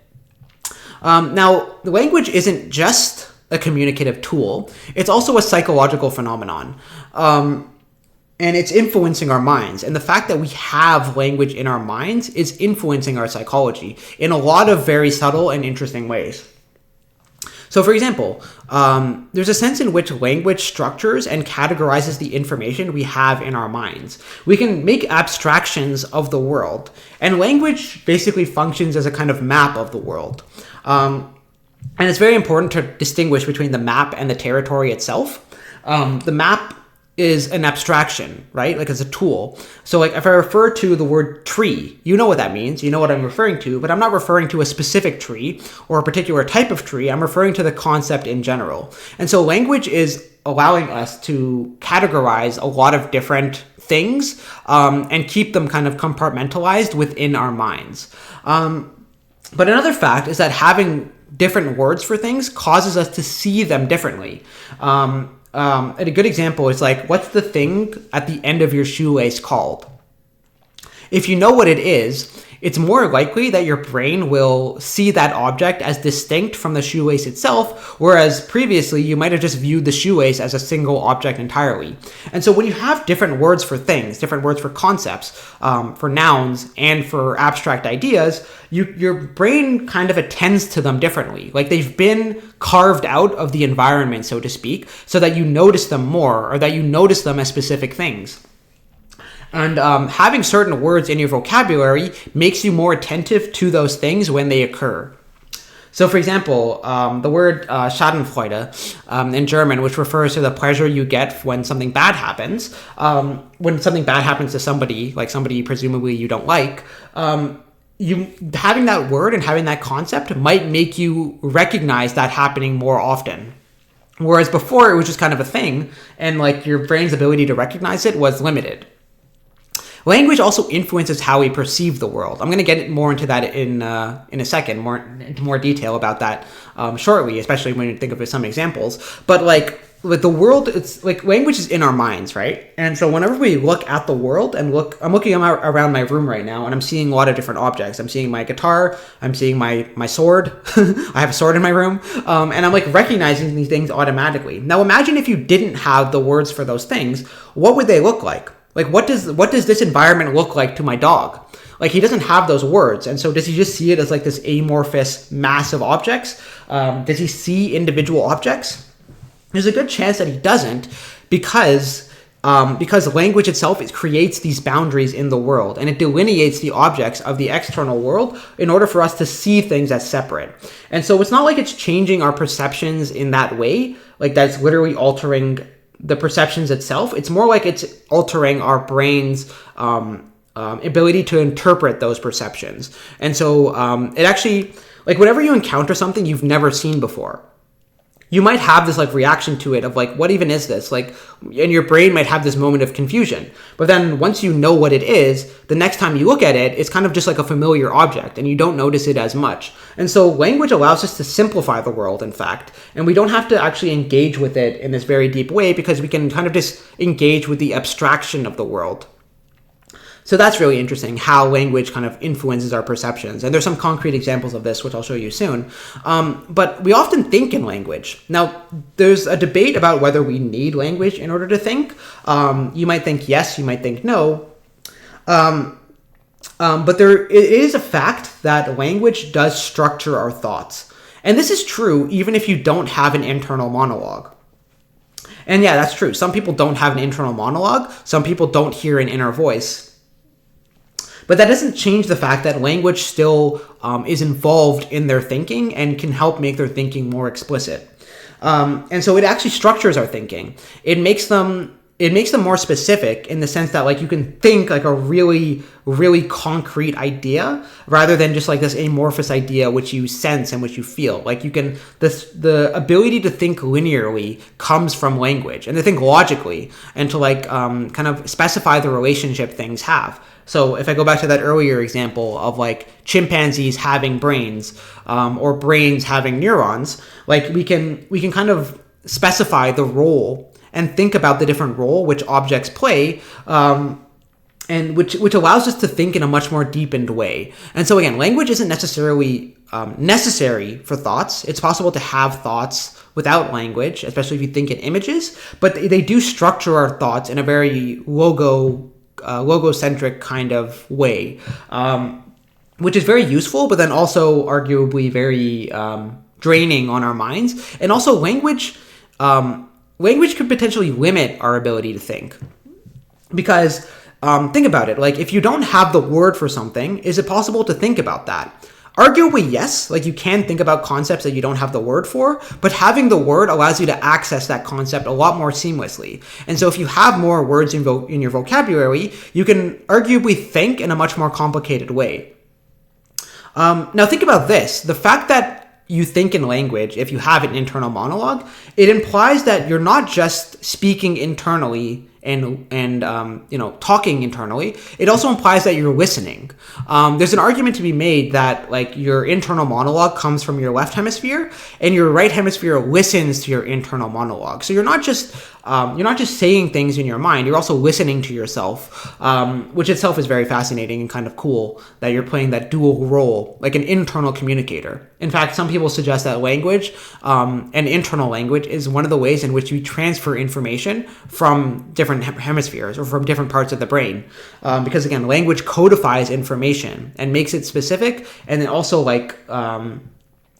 Now, the language isn't just a communicative tool. It's also a psychological phenomenon. And it's influencing our minds. And the fact that we have language in our minds is influencing our psychology in a lot of very subtle and interesting ways. So for example, there's a sense in which language structures and categorizes the information we have in our minds. We can make abstractions of the world, and language basically functions as a kind of map of the world. And it's very important to distinguish between the map and the territory itself. The map is an abstraction, right? It's a tool. So if I refer to the word tree, you know what that means. You know what I'm referring to, but I'm not referring to a specific tree or a particular type of tree. I'm referring to the concept in general. And so language is allowing us to categorize a lot of different things and keep them kind of compartmentalized within our minds. But another fact is that having different words for things causes us to see them differently. And a good example is what's the thing at the end of your shoelace called? If you know what it is, it's more likely that your brain will see that object as distinct from the shoelace itself, whereas previously you might have just viewed the shoelace as a single object entirely. And so when you have different words for things, different words for concepts, for nouns, and for abstract ideas, your brain kind of attends to them differently. They've been carved out of the environment, so to speak, so that you notice them more, or that you notice them as specific things. And having certain words in your vocabulary makes you more attentive to those things when they occur. So, for example, the word Schadenfreude in German, which refers to the pleasure you get when something bad happens, when something bad happens to somebody, somebody presumably you don't like, having that word and having that concept might make you recognize that happening more often. Whereas before it was just kind of a thing, and your brain's ability to recognize it was limited. Language also influences how we perceive the world. I'm going to get more into that in a second, into more detail about that shortly, especially when you think of some examples. But the world, it's language is in our minds, right? And so whenever we look at the world and I'm looking around my room right now, and I'm seeing a lot of different objects. I'm seeing my guitar. I'm seeing my sword. I have a sword in my room, and I'm recognizing these things automatically. Now imagine if you didn't have the words for those things, what would they look like? What does this environment look like to my dog? Like, he doesn't have those words. And so does he just see it as like this amorphous mass of objects? Does he see individual objects? There's a good chance that he doesn't, because language itself, it creates these boundaries in the world, and it delineates the objects of the external world in order for us to see things as separate. And so it's not like it's changing our perceptions in that way, like that's literally altering the perceptions itself. It's more like it's altering our brain's ability to interpret those perceptions. And so it actually, like, whenever you encounter something you've never seen before, you might have this like reaction to it of like, what even is this? Like, and your brain might have this moment of confusion. But then once you know what it is, the next time you look at it, it's kind of just like a familiar object and you don't notice it as much. And so language allows us to simplify the world, in fact, and we don't have to actually engage with it in this very deep way, because we can kind of just engage with the abstraction of the world. So that's really interesting, how language kind of influences our perceptions. And there's some concrete examples of this, which I'll show you soon. But we often think in language. Now, there's a debate about whether we need language in order to think. You might think yes, you might think no. But it is a fact that language does structure our thoughts. And this is true even if you don't have an internal monologue. And yeah, that's true. Some people don't have an internal monologue. Some people don't hear an inner voice. But that doesn't change the fact that language still is involved in their thinking and can help make their thinking more explicit. And so it actually structures our thinking. It makes them more specific in the sense that, like, you can think like a really, really concrete idea rather than just like this amorphous idea which you sense and which you feel. Like, you can, the ability to think linearly comes from language, and to think logically, and to like kind of specify the relationship things have. So if I go back to that earlier example of like chimpanzees having brains, or brains having neurons, like we can kind of specify the role and think about the different role which objects play, and which allows us to think in a much more deepened way. And so again, language isn't necessarily necessary for thoughts. It's possible to have thoughts without language, especially if you think in images, but they do structure our thoughts in a very logocentric kind of way, which is very useful, but then also arguably very draining on our minds. And also language could potentially limit our ability to think, because think about it. Like, if you don't have the word for something, is it possible to think about that? Arguably, yes. Like, you can think about concepts that you don't have the word for, but having the word allows you to access that concept a lot more seamlessly. And so if you have more words in your vocabulary, you can arguably think in a much more complicated way. Now think about this. The fact that you think in language, if you have an internal monologue, it implies that you're not just speaking internally and talking internally. It also implies that you're listening. There's an argument to be made that like your internal monologue comes from your left hemisphere, and your right hemisphere listens to your internal monologue. So you're not just saying things in your mind, you're also listening to yourself, which itself is very fascinating and kind of cool that you're playing that dual role, like an internal communicator. In fact, some people suggest that language, and internal language, is one of the ways in which we transfer information from different hemispheres or from different parts of the brain, because again, language codifies information and makes it specific, and then also like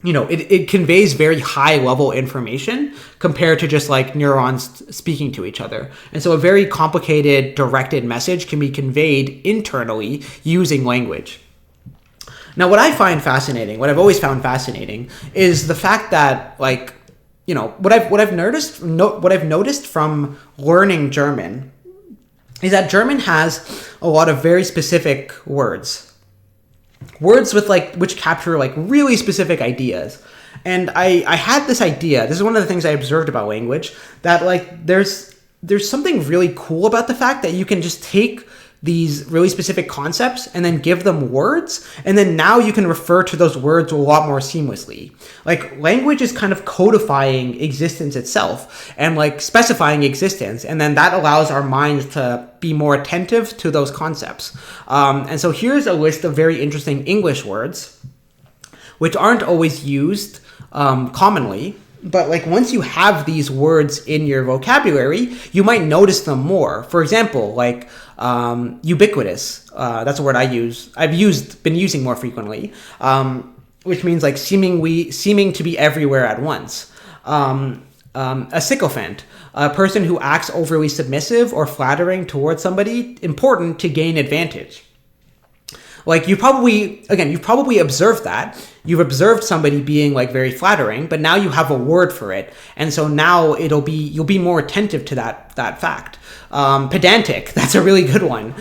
it conveys very high level information compared to just like neurons speaking to each other. And so a very complicated directed message can be conveyed internally using language. Now, what I've always found fascinating is the fact that, like, what I've noticed from learning German is that German has a lot of very specific words with like which capture like really specific ideas. And I had this idea. This is one of the things I observed about language, that like there's something really cool about the fact that you can just take these really specific concepts and then give them words, and then now you can refer to those words a lot more seamlessly. Like, language is kind of codifying existence itself and like specifying existence, and then that allows our minds to be more attentive to those concepts. And so here's a list of very interesting English words which aren't always used commonly, But like once you have these words in your vocabulary, you might notice them more. For example, like ubiquitous. That's a word I've been using more frequently, which means like seeming to be everywhere at once. A sycophant, a person who acts overly submissive or flattering towards somebody important to gain advantage. Like you've probably observed that. You've observed somebody being like very flattering, but now you have a word for it. And so now you'll be more attentive to that fact. Pedantic, that's a really good one,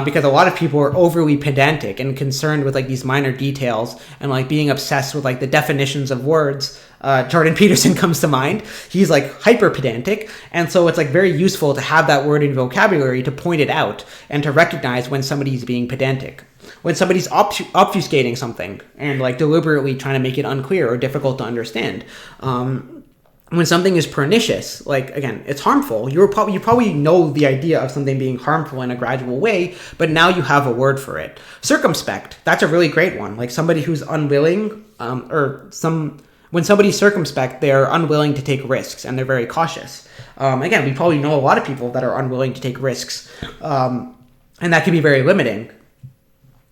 because a lot of people are overly pedantic and concerned with like these minor details and like being obsessed with like the definitions of words. Jordan Peterson comes to mind. He's like hyper pedantic. And so it's like very useful to have that word in vocabulary to point it out and to recognize when somebody's being pedantic. When somebody's obfuscating something and like deliberately trying to make it unclear or difficult to understand. When something is pernicious, like again, it's harmful. You probably know the idea of something being harmful in a gradual way, but now you have a word for it. Circumspect, that's a really great one. Like somebody who's unwilling, when somebody's circumspect, they're unwilling to take risks and they're very cautious. Again, we probably know a lot of people that are unwilling to take risks, and that can be very limiting.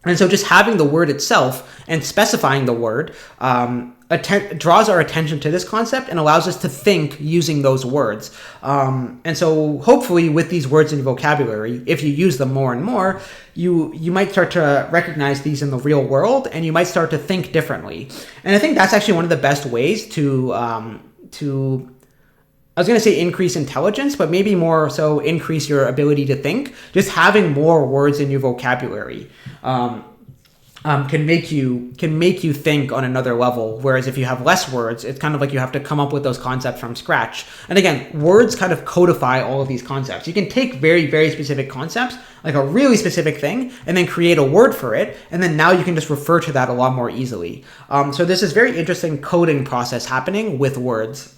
And so just having the word itself and specifying the word draws our attention to this concept and allows us to think using those words. And so hopefully with these words in vocabulary, if you use them more and more, you might start to recognize these in the real world and you might start to think differently. And I think that's actually one of the best ways to I was going to say increase intelligence, but maybe more so increase your ability to think. Just having more words in your vocabulary can make you think on another level. Whereas if you have less words, it's kind of like you have to come up with those concepts from scratch. And again, words kind of codify all of these concepts. You can take very, very specific concepts, like a really specific thing, and then create a word for it. And then now you can just refer to that a lot more easily. So this is very interesting coding process happening with words,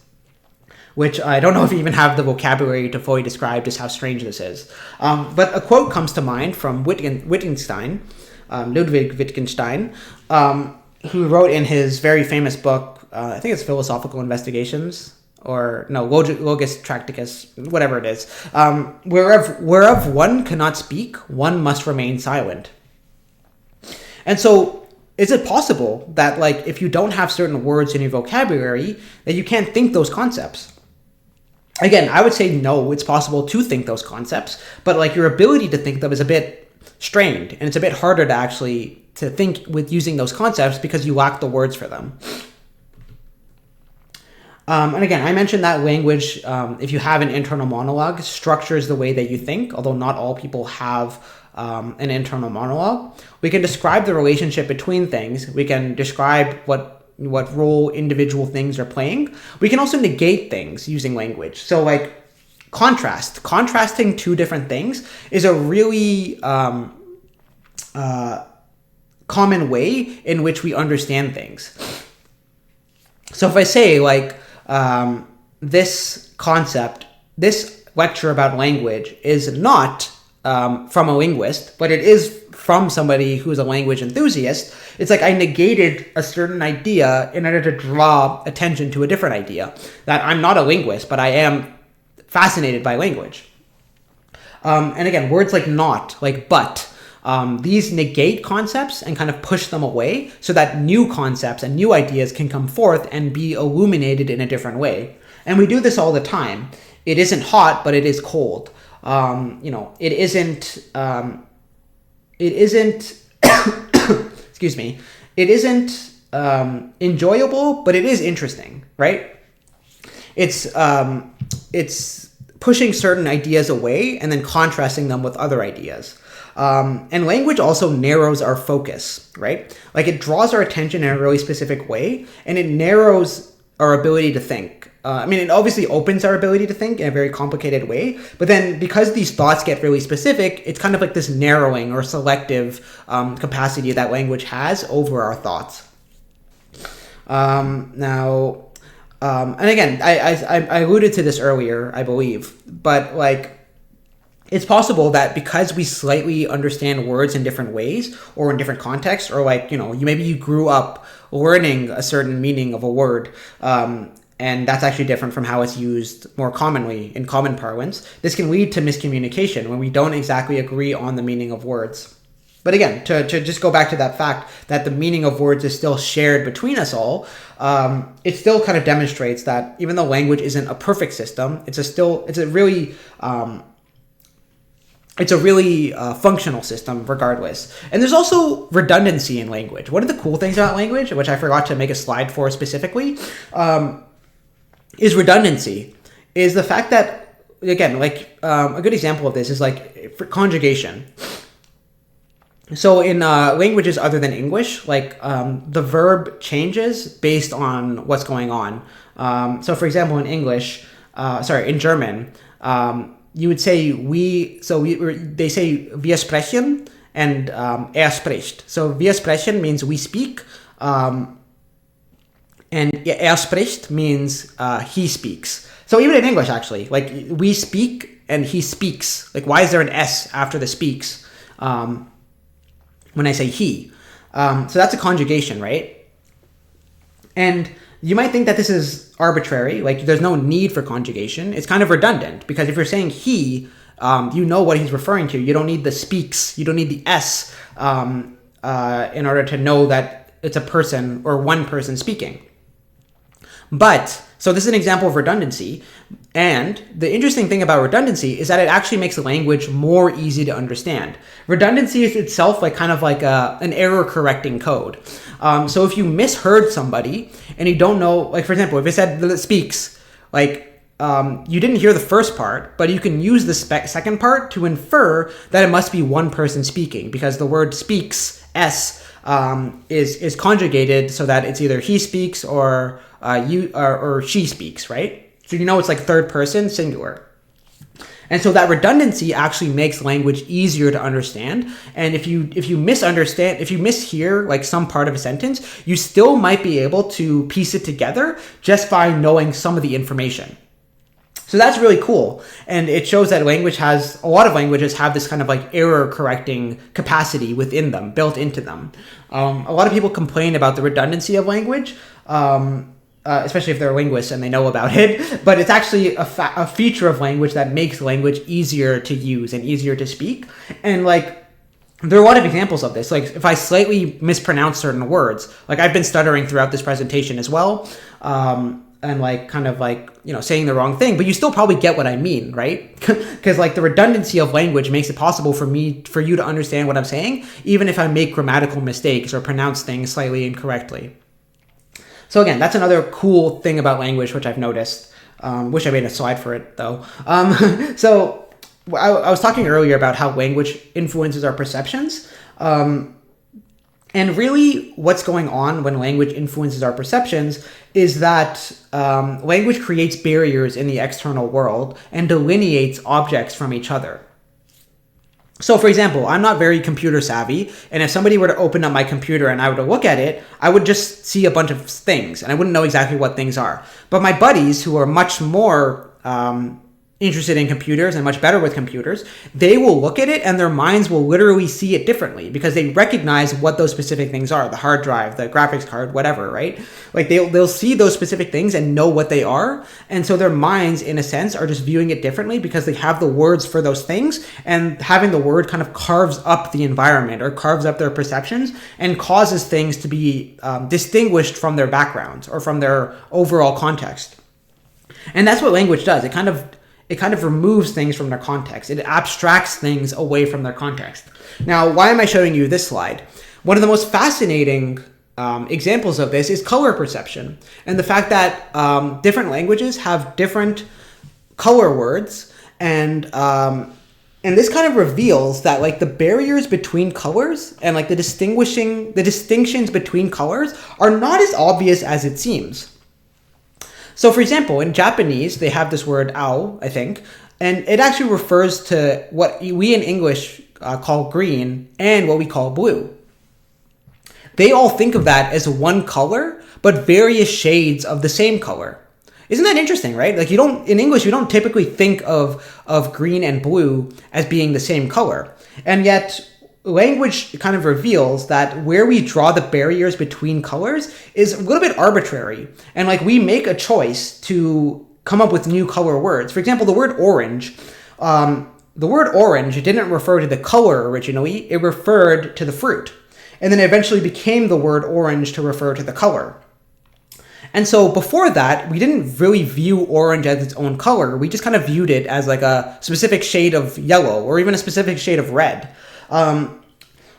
which I don't know if you even have the vocabulary to fully describe just how strange this is. But a quote comes to mind from Wittgenstein, Ludwig Wittgenstein, who wrote in his very famous book, I think it's Philosophical Investigations, or no, Logis Tracticus, whatever it is. Whereof one cannot speak, one must remain silent. And so is it possible that like if you don't have certain words in your vocabulary, that you can't think those concepts? Again, I would say no, it's possible to think those concepts, but like your ability to think them is a bit strained, and it's a bit harder to actually to think with using those concepts because you lack the words for them. And again, I mentioned that language, if you have an internal monologue, structures the way that you think, although not all people have an internal monologue. We can describe the relationship between things. We can describe what role individual things are playing. We can also negate things using language. So like contrasting two different things is a really common way in which we understand things. So if I say like this lecture about language is not from a linguist, but it is from somebody who's a language enthusiast, it's like I negated a certain idea in order to draw attention to a different idea. That I'm not a linguist, but I am fascinated by language. And again, words like not, like but, these negate concepts and kind of push them away so that new concepts and new ideas can come forth and be illuminated in a different way. And we do this all the time. It isn't hot, but it is cold. It isn't excuse me, it isn't enjoyable, but it is interesting, right? It's pushing certain ideas away and then contrasting them with other ideas. And language also narrows our focus, right? Like it draws our attention in a really specific way, and it narrows our ability to think. It obviously opens our ability to think in a very complicated way, but then because these thoughts get really specific, it's kind of like this narrowing or selective capacity that language has over our thoughts. And again, I alluded to this earlier, I believe, but like, it's possible that because we slightly understand words in different ways or in different contexts, or like, maybe you grew up learning a certain meaning of a word, and that's actually different from how it's used more commonly in common parlance. This can lead to miscommunication when we don't exactly agree on the meaning of words. But again, to just go back to that fact that the meaning of words is still shared between us all, it still kind of demonstrates that even though language isn't a perfect system, it's a really functional system regardless. And there's also redundancy in language. One of the cool things about language, which I forgot to make a slide for specifically, is redundancy. Is the fact that, again, like a good example of this is like for conjugation. So in languages other than English, like the verb changes based on what's going on. So for example, in in German, you would say they say wir sprechen and spricht. So wir sprechen means we speak, and spricht means he speaks. So even in English, actually, like we speak and he speaks. Like why is there an S after the speaks? When I say he. So that's a conjugation, right? And you might think that this is arbitrary, like there's no need for conjugation. It's kind of redundant because if you're saying he, you know what he's referring to. You don't need the speaks, you don't need the S in order to know that it's a person or one person speaking. But, so this is an example of redundancy. And the interesting thing about redundancy is that it actually makes the language more easy to understand. Redundancy is itself like kind of like an error correcting code. So if you misheard somebody and you don't know, like for example, if it said that it speaks, like you didn't hear the first part, but you can use the second part to infer that it must be one person speaking because the word speaks, S, is conjugated so that it's either he speaks or or she speaks, right? So you know it's like third person singular. And so that redundancy actually makes language easier to understand. And if you mishear like some part of a sentence, you still might be able to piece it together just by knowing some of the information. So that's really cool. And it shows that a lot of languages have this kind of like error correcting capacity within them, built into them. A lot of people complain about the redundancy of language, especially if they're linguists and they know about it, but it's actually a feature of language that makes language easier to use and easier to speak. And like, there are a lot of examples of this. Like if I slightly mispronounce certain words, like I've been stuttering throughout this presentation as well, and like kind of like, you know, saying the wrong thing, but you still probably get what I mean, right? Because like the redundancy of language makes it possible for you to understand what I'm saying, even if I make grammatical mistakes or pronounce things slightly incorrectly. So again, that's another cool thing about language, which I've noticed. Wish I made a slide for it though. So I was talking earlier about how language influences our perceptions. And really what's going on when language influences our perceptions is that language creates barriers in the external world and delineates objects from each other. So for example, I'm not very computer savvy, and if somebody were to open up my computer and I were to look at it, I would just see a bunch of things and I wouldn't know exactly what things are. But my buddies who are much more interested in computers and much better with computers, they will look at it and their minds will literally see it differently because they recognize what those specific things are, the hard drive, the graphics card, whatever, right? Like they'll see those specific things and know what they are. And so their minds, in a sense, are just viewing it differently because they have the words for those things, and having the word kind of carves up the environment or carves up their perceptions and causes things to be distinguished from their backgrounds or from their overall context. And that's what language does. It kind of removes things from their context. It abstracts things away from their context. Now, why am I showing you this slide? One of the most fascinating examples of this is color perception, and the fact that different languages have different color words, and this kind of reveals that like the barriers between colors and like the distinctions between colors are not as obvious as it seems. So for example, in Japanese, they have this word ao, I think, and it actually refers to what we in English call green and what we call blue. They all think of that as one color, but various shades of the same color. Isn't that interesting, right? Like in English, you don't typically think of green and blue as being the same color. And yet language kind of reveals that where we draw the barriers between colors is a little bit arbitrary. And like we make a choice to come up with new color words. For example, the word orange. The word orange didn't refer to the color originally, it referred to the fruit. And then it eventually became the word orange to refer to the color. And so before that, we didn't really view orange as its own color. We just kind of viewed it as like a specific shade of yellow or even a specific shade of red. And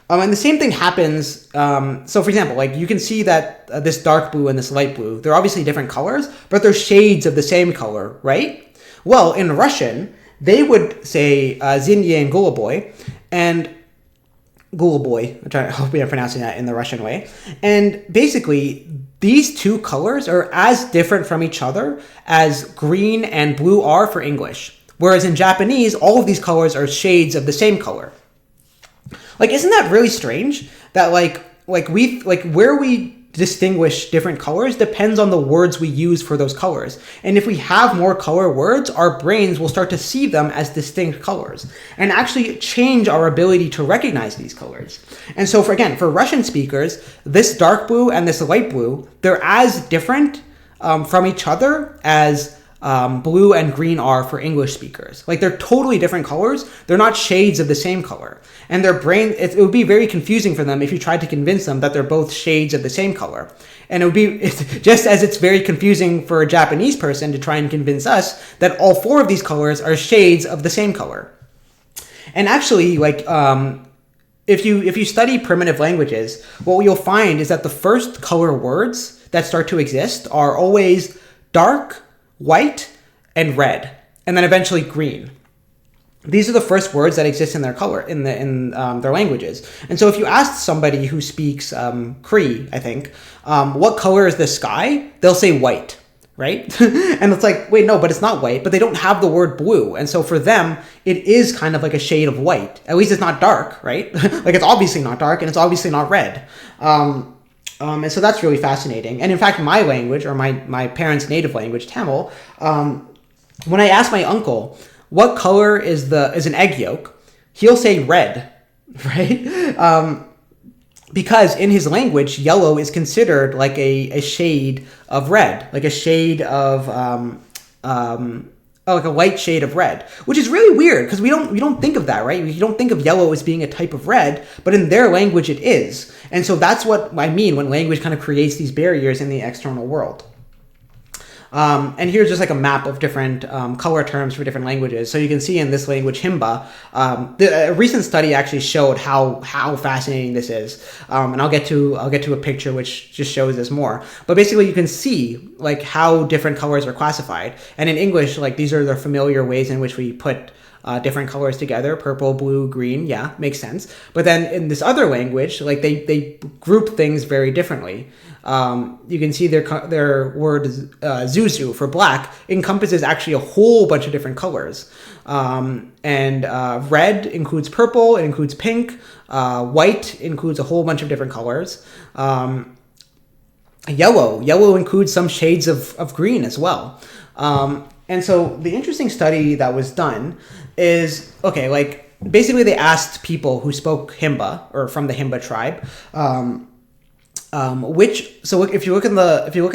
the same thing happens. So for example, like you can see that this dark blue and this light blue, they're obviously different colors, but they're shades of the same color, right? Well, in Russian, they would say Zinye and Guluboy, and Guluboy, I hope I'm pronouncing that in the Russian way. And basically, these two colors are as different from each other as green and blue are for English. Whereas in Japanese, all of these colors are shades of the same color. Like, isn't that really strange? That where we distinguish different colors depends on the words we use for those colors. And if we have more color words, our brains will start to see them as distinct colors and actually change our ability to recognize these colors. And so for Russian speakers, this dark blue and this light blue, they're as different from each other as blue and green are for English speakers. Like they're totally different colors. They're not shades of the same color. And their brain, it would be very confusing for them if you tried to convince them that they're both shades of the same color. And it's just as it's very confusing for a Japanese person to try and convince us that all four of these colors are shades of the same color. And actually, if you study primitive languages, what you'll find is that the first color words that start to exist are always dark, white, and red, and then eventually green. These are the first words that exist in their color in their languages. And so if you ask somebody who speaks Cree, I think, what color is the sky? They'll say white, right? And it's like, wait, no, but it's not white, but they don't have the word blue. And so for them, it is kind of like a shade of white. At least it's not dark, right? Like it's obviously not dark and it's obviously not red. And so that's really fascinating. And in fact, my language, or my parents' native language, Tamil, when I ask my uncle, what color is an egg yolk, he'll say red, right? Because in his language, yellow is considered like a shade of red, like a shade of like a light shade of red, which is really weird because we don't think of that, right? You don't think of yellow as being a type of red, but in their language it is. And so that's what I mean when language kind of creates these barriers in the external world. And here's just like a map of different color terms for different languages. So you can see in this language, Himba, a recent study actually showed how fascinating this is. And I'll get to a picture which just shows this more. But basically, you can see like how different colors are classified. And in English, like these are the familiar ways in which we put different colors together: purple, blue, green. Yeah, makes sense. But then in this other language, like they group things very differently. You can see their word zuzu for black encompasses actually a whole bunch of different colors. And red includes purple, it includes pink, white includes a whole bunch of different colors. Yellow includes some shades of green as well. And so the interesting study that was done is, basically they asked people who spoke Himba or from the Himba tribe, if you look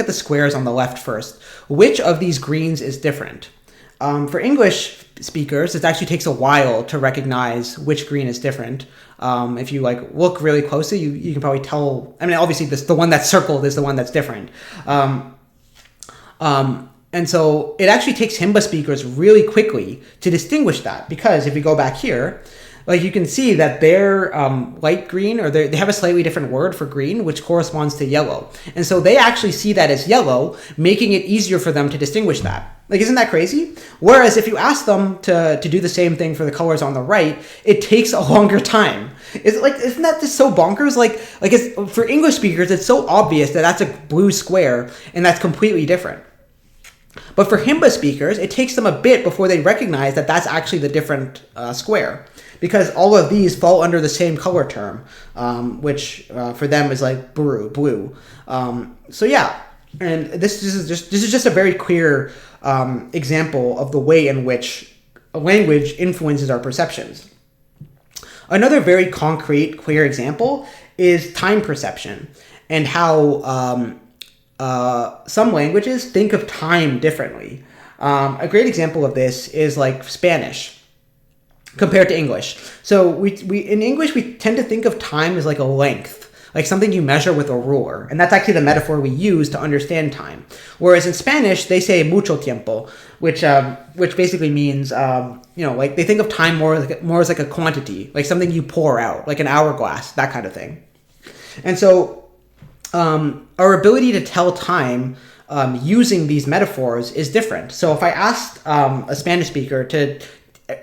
at the squares on the left first, which of these greens is different? For English speakers, it actually takes a while to recognize which green is different. If you look really closely, you can probably tell. I mean, obviously, the one that's circled is the one that's different. And so it actually takes Himba speakers really quickly to distinguish that, because if you go back here, you can see that they're light green, or they have a slightly different word for green, which corresponds to yellow. And so they actually see that as yellow, making it easier for them to distinguish that. Isn't that crazy? Whereas if you ask them to do the same thing for the colors on the right, it takes a longer time. Isn't that just so bonkers? It's, for English speakers, it's so obvious that that's a blue square and that's completely different. But for Himba speakers, it takes them a bit before they recognize that that's actually the different square, because all of these fall under the same color term, which for them is like blue. So yeah, and this is just a very clear example of the way in which a language influences our perceptions. Another very concrete, clear example is time perception and how some languages think of time differently. A great example of this is like Spanish compared to English. So we in English, we tend to think of time as like a length, like something you measure with a ruler. And that's actually the metaphor we use to understand time. Whereas in Spanish, they say mucho tiempo, which basically means, like they think of time more as like a quantity, like something you pour out, like an hourglass, that kind of thing. And so our ability to tell time using these metaphors is different. So if I asked a Spanish speaker to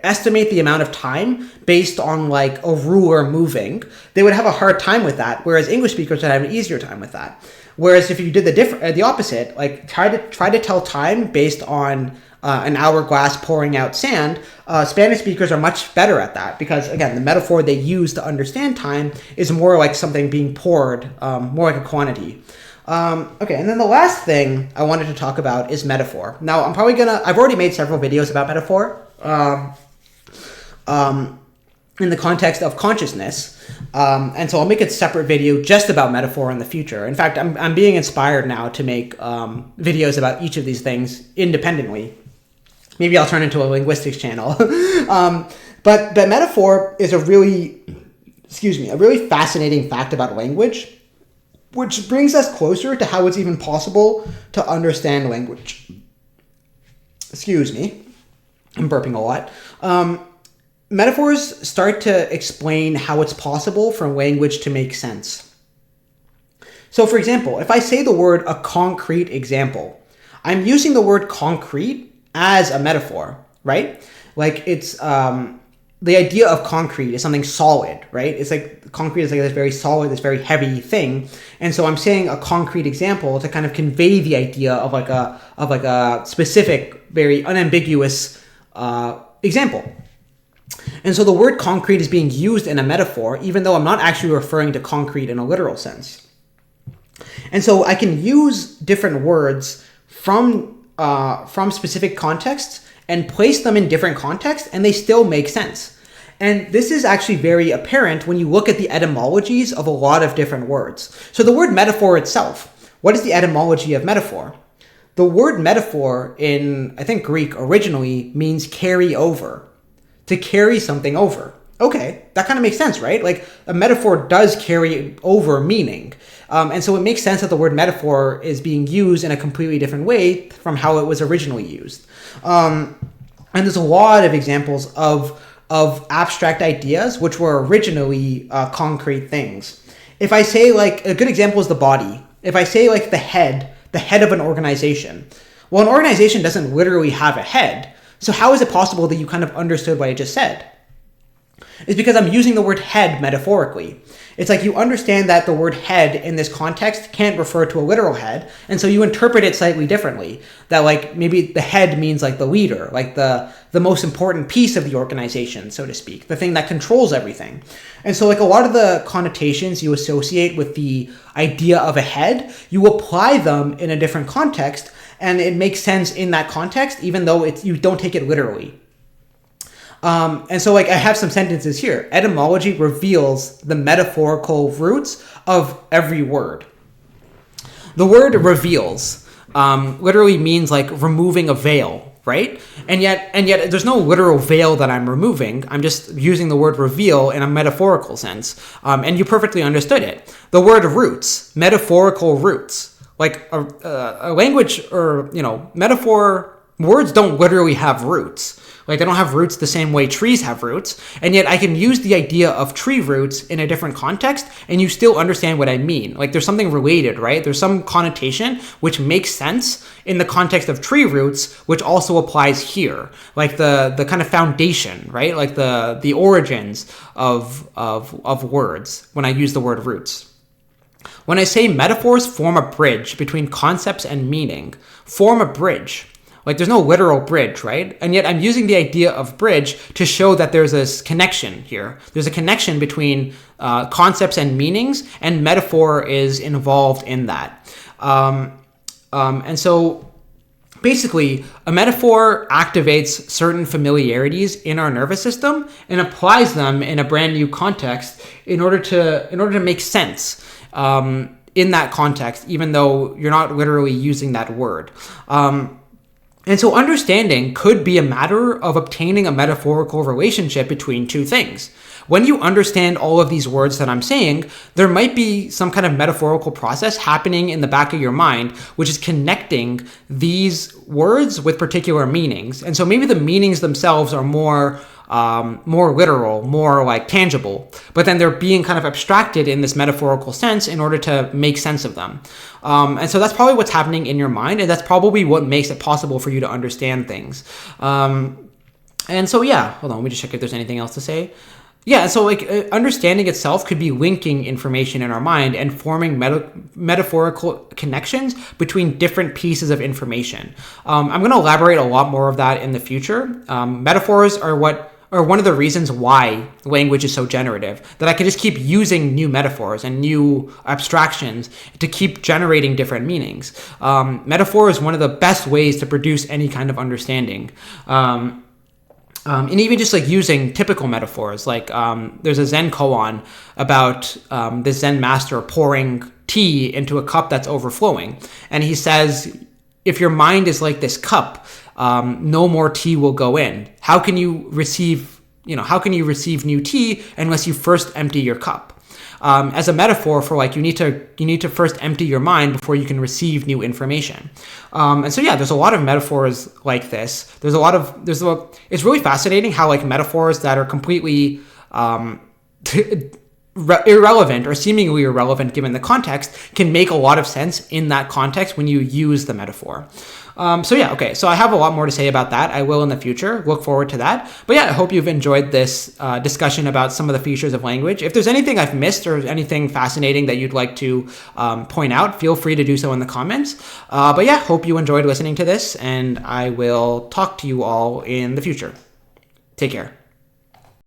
estimate the amount of time based on like a ruler moving, they would have a hard time with that, whereas English speakers would have an easier time with that. Whereas if you did the opposite, like try to tell time based on an hourglass pouring out sand, Spanish speakers are much better at that, because again, the metaphor they use to understand time is more like something being poured, more like a quantity. Okay, and then the last thing I wanted to talk about is metaphor. Now, I've already made several videos about metaphor in the context of consciousness, and so I'll make a separate video just about metaphor in the future. In fact, I'm being inspired now to make videos about each of these things independently. Maybe I'll turn into a linguistics channel. But metaphor is a really fascinating fact about language, which brings us closer to how it's even possible to understand language. Excuse me. I'm burping a lot. Metaphors start to explain how it's possible for language to make sense. So, for example, if I say the word a concrete example, I'm using the word concrete as a metaphor, right? Like it's the idea of concrete is something solid, right? It's like concrete is like this very solid, this very heavy thing, and so I'm saying a concrete example to kind of convey the idea of like a specific, very unambiguous example. And so the word concrete is being used in a metaphor, even though I'm not actually referring to concrete in a literal sense. And so I can use different words from specific contexts and place them in different contexts, and they still make sense. And this is actually very apparent when you look at the etymologies of a lot of different words. So the word metaphor itself, what is the etymology of metaphor? The word metaphor in, I think, Greek originally means carry over, to carry something over. Okay, that kind of makes sense, right? Like a metaphor does carry over meaning. And so it makes sense that the word metaphor is being used in a completely different way from how it was originally used. And there's a lot of examples of abstract ideas which were originally concrete things. If I say, like, a good example is the body. If I say, like, the head of an organization. Well, an organization doesn't literally have a head. So how is it possible that you kind of understood what I just said? It's because I'm using the word head metaphorically. It's like you understand that the word head in this context can't refer to a literal head, and so you interpret it slightly differently. That, like, maybe the head means like the leader, like the most important piece of the organization, so to speak, the thing that controls everything. And so, like, a lot of the connotations you associate with the idea of a head, you apply them in a different context, and it makes sense in that context, even though you don't take it literally. And so, like, I have some sentences here. Etymology reveals the metaphorical roots of every word. The word reveals literally means like removing a veil, right? And yet there's no literal veil that I'm removing. I'm just using the word reveal in a metaphorical sense. And you perfectly understood it. The word roots, metaphorical roots, like a language or, metaphor, words don't literally have roots. Like, they don't have roots the same way trees have roots, and yet I can use the idea of tree roots in a different context, and you still understand what I mean. Like, there's something related, right? There's some connotation which makes sense in the context of tree roots, which also applies here. Like the kind of foundation, right? Like the origins of words when I use the word roots. When I say metaphors form a bridge between concepts and meaning, form a bridge. Like, there's no literal bridge, right? And yet I'm using the idea of bridge to show that there's this connection here. There's a connection between concepts and meanings, and metaphor is involved in that. And so Basically, a metaphor activates certain familiarities in our nervous system and applies them in a brand new context in order to make sense in that context, even though you're not literally using that word. And so understanding could be a matter of obtaining a metaphorical relationship between two things. When you understand all of these words that I'm saying, there might be some kind of metaphorical process happening in the back of your mind, which is connecting these words with particular meanings. And so maybe the meanings themselves are more literal, more like tangible, but then they're being kind of abstracted in this metaphorical sense in order to make sense of them. And so that's probably what's happening in your mind, and that's probably what makes it possible for you to understand things. And so, yeah, hold on, let me just check if there's anything else to say. Yeah, so like understanding itself could be linking information in our mind and forming metaphorical connections between different pieces of information. I'm going to elaborate a lot more of that in the future. Metaphors are one of the reasons why language is so generative, that I can just keep using new metaphors and new abstractions to keep generating different meanings. Metaphor is one of the best ways to produce any kind of understanding. And even just like using typical metaphors, like there's a Zen koan about this Zen master pouring tea into a cup that's overflowing. And he says, if your mind is like this cup, no more tea will go in. How can you receive new tea unless you first empty your cup? As a metaphor for like you need to first empty your mind before you can receive new information. And so yeah, there's a lot of metaphors like this. It's really fascinating how like metaphors that are completely irrelevant or seemingly irrelevant given the context can make a lot of sense in that context when you use the metaphor. So I have a lot more to say about that. I will in the future. Look forward to that. But yeah, I hope you've enjoyed this discussion about some of the features of language. If there's anything I've missed or anything fascinating that you'd like to point out, feel free to do so in the comments. But yeah, hope you enjoyed listening to this, and I will talk to you all in the future. Take care.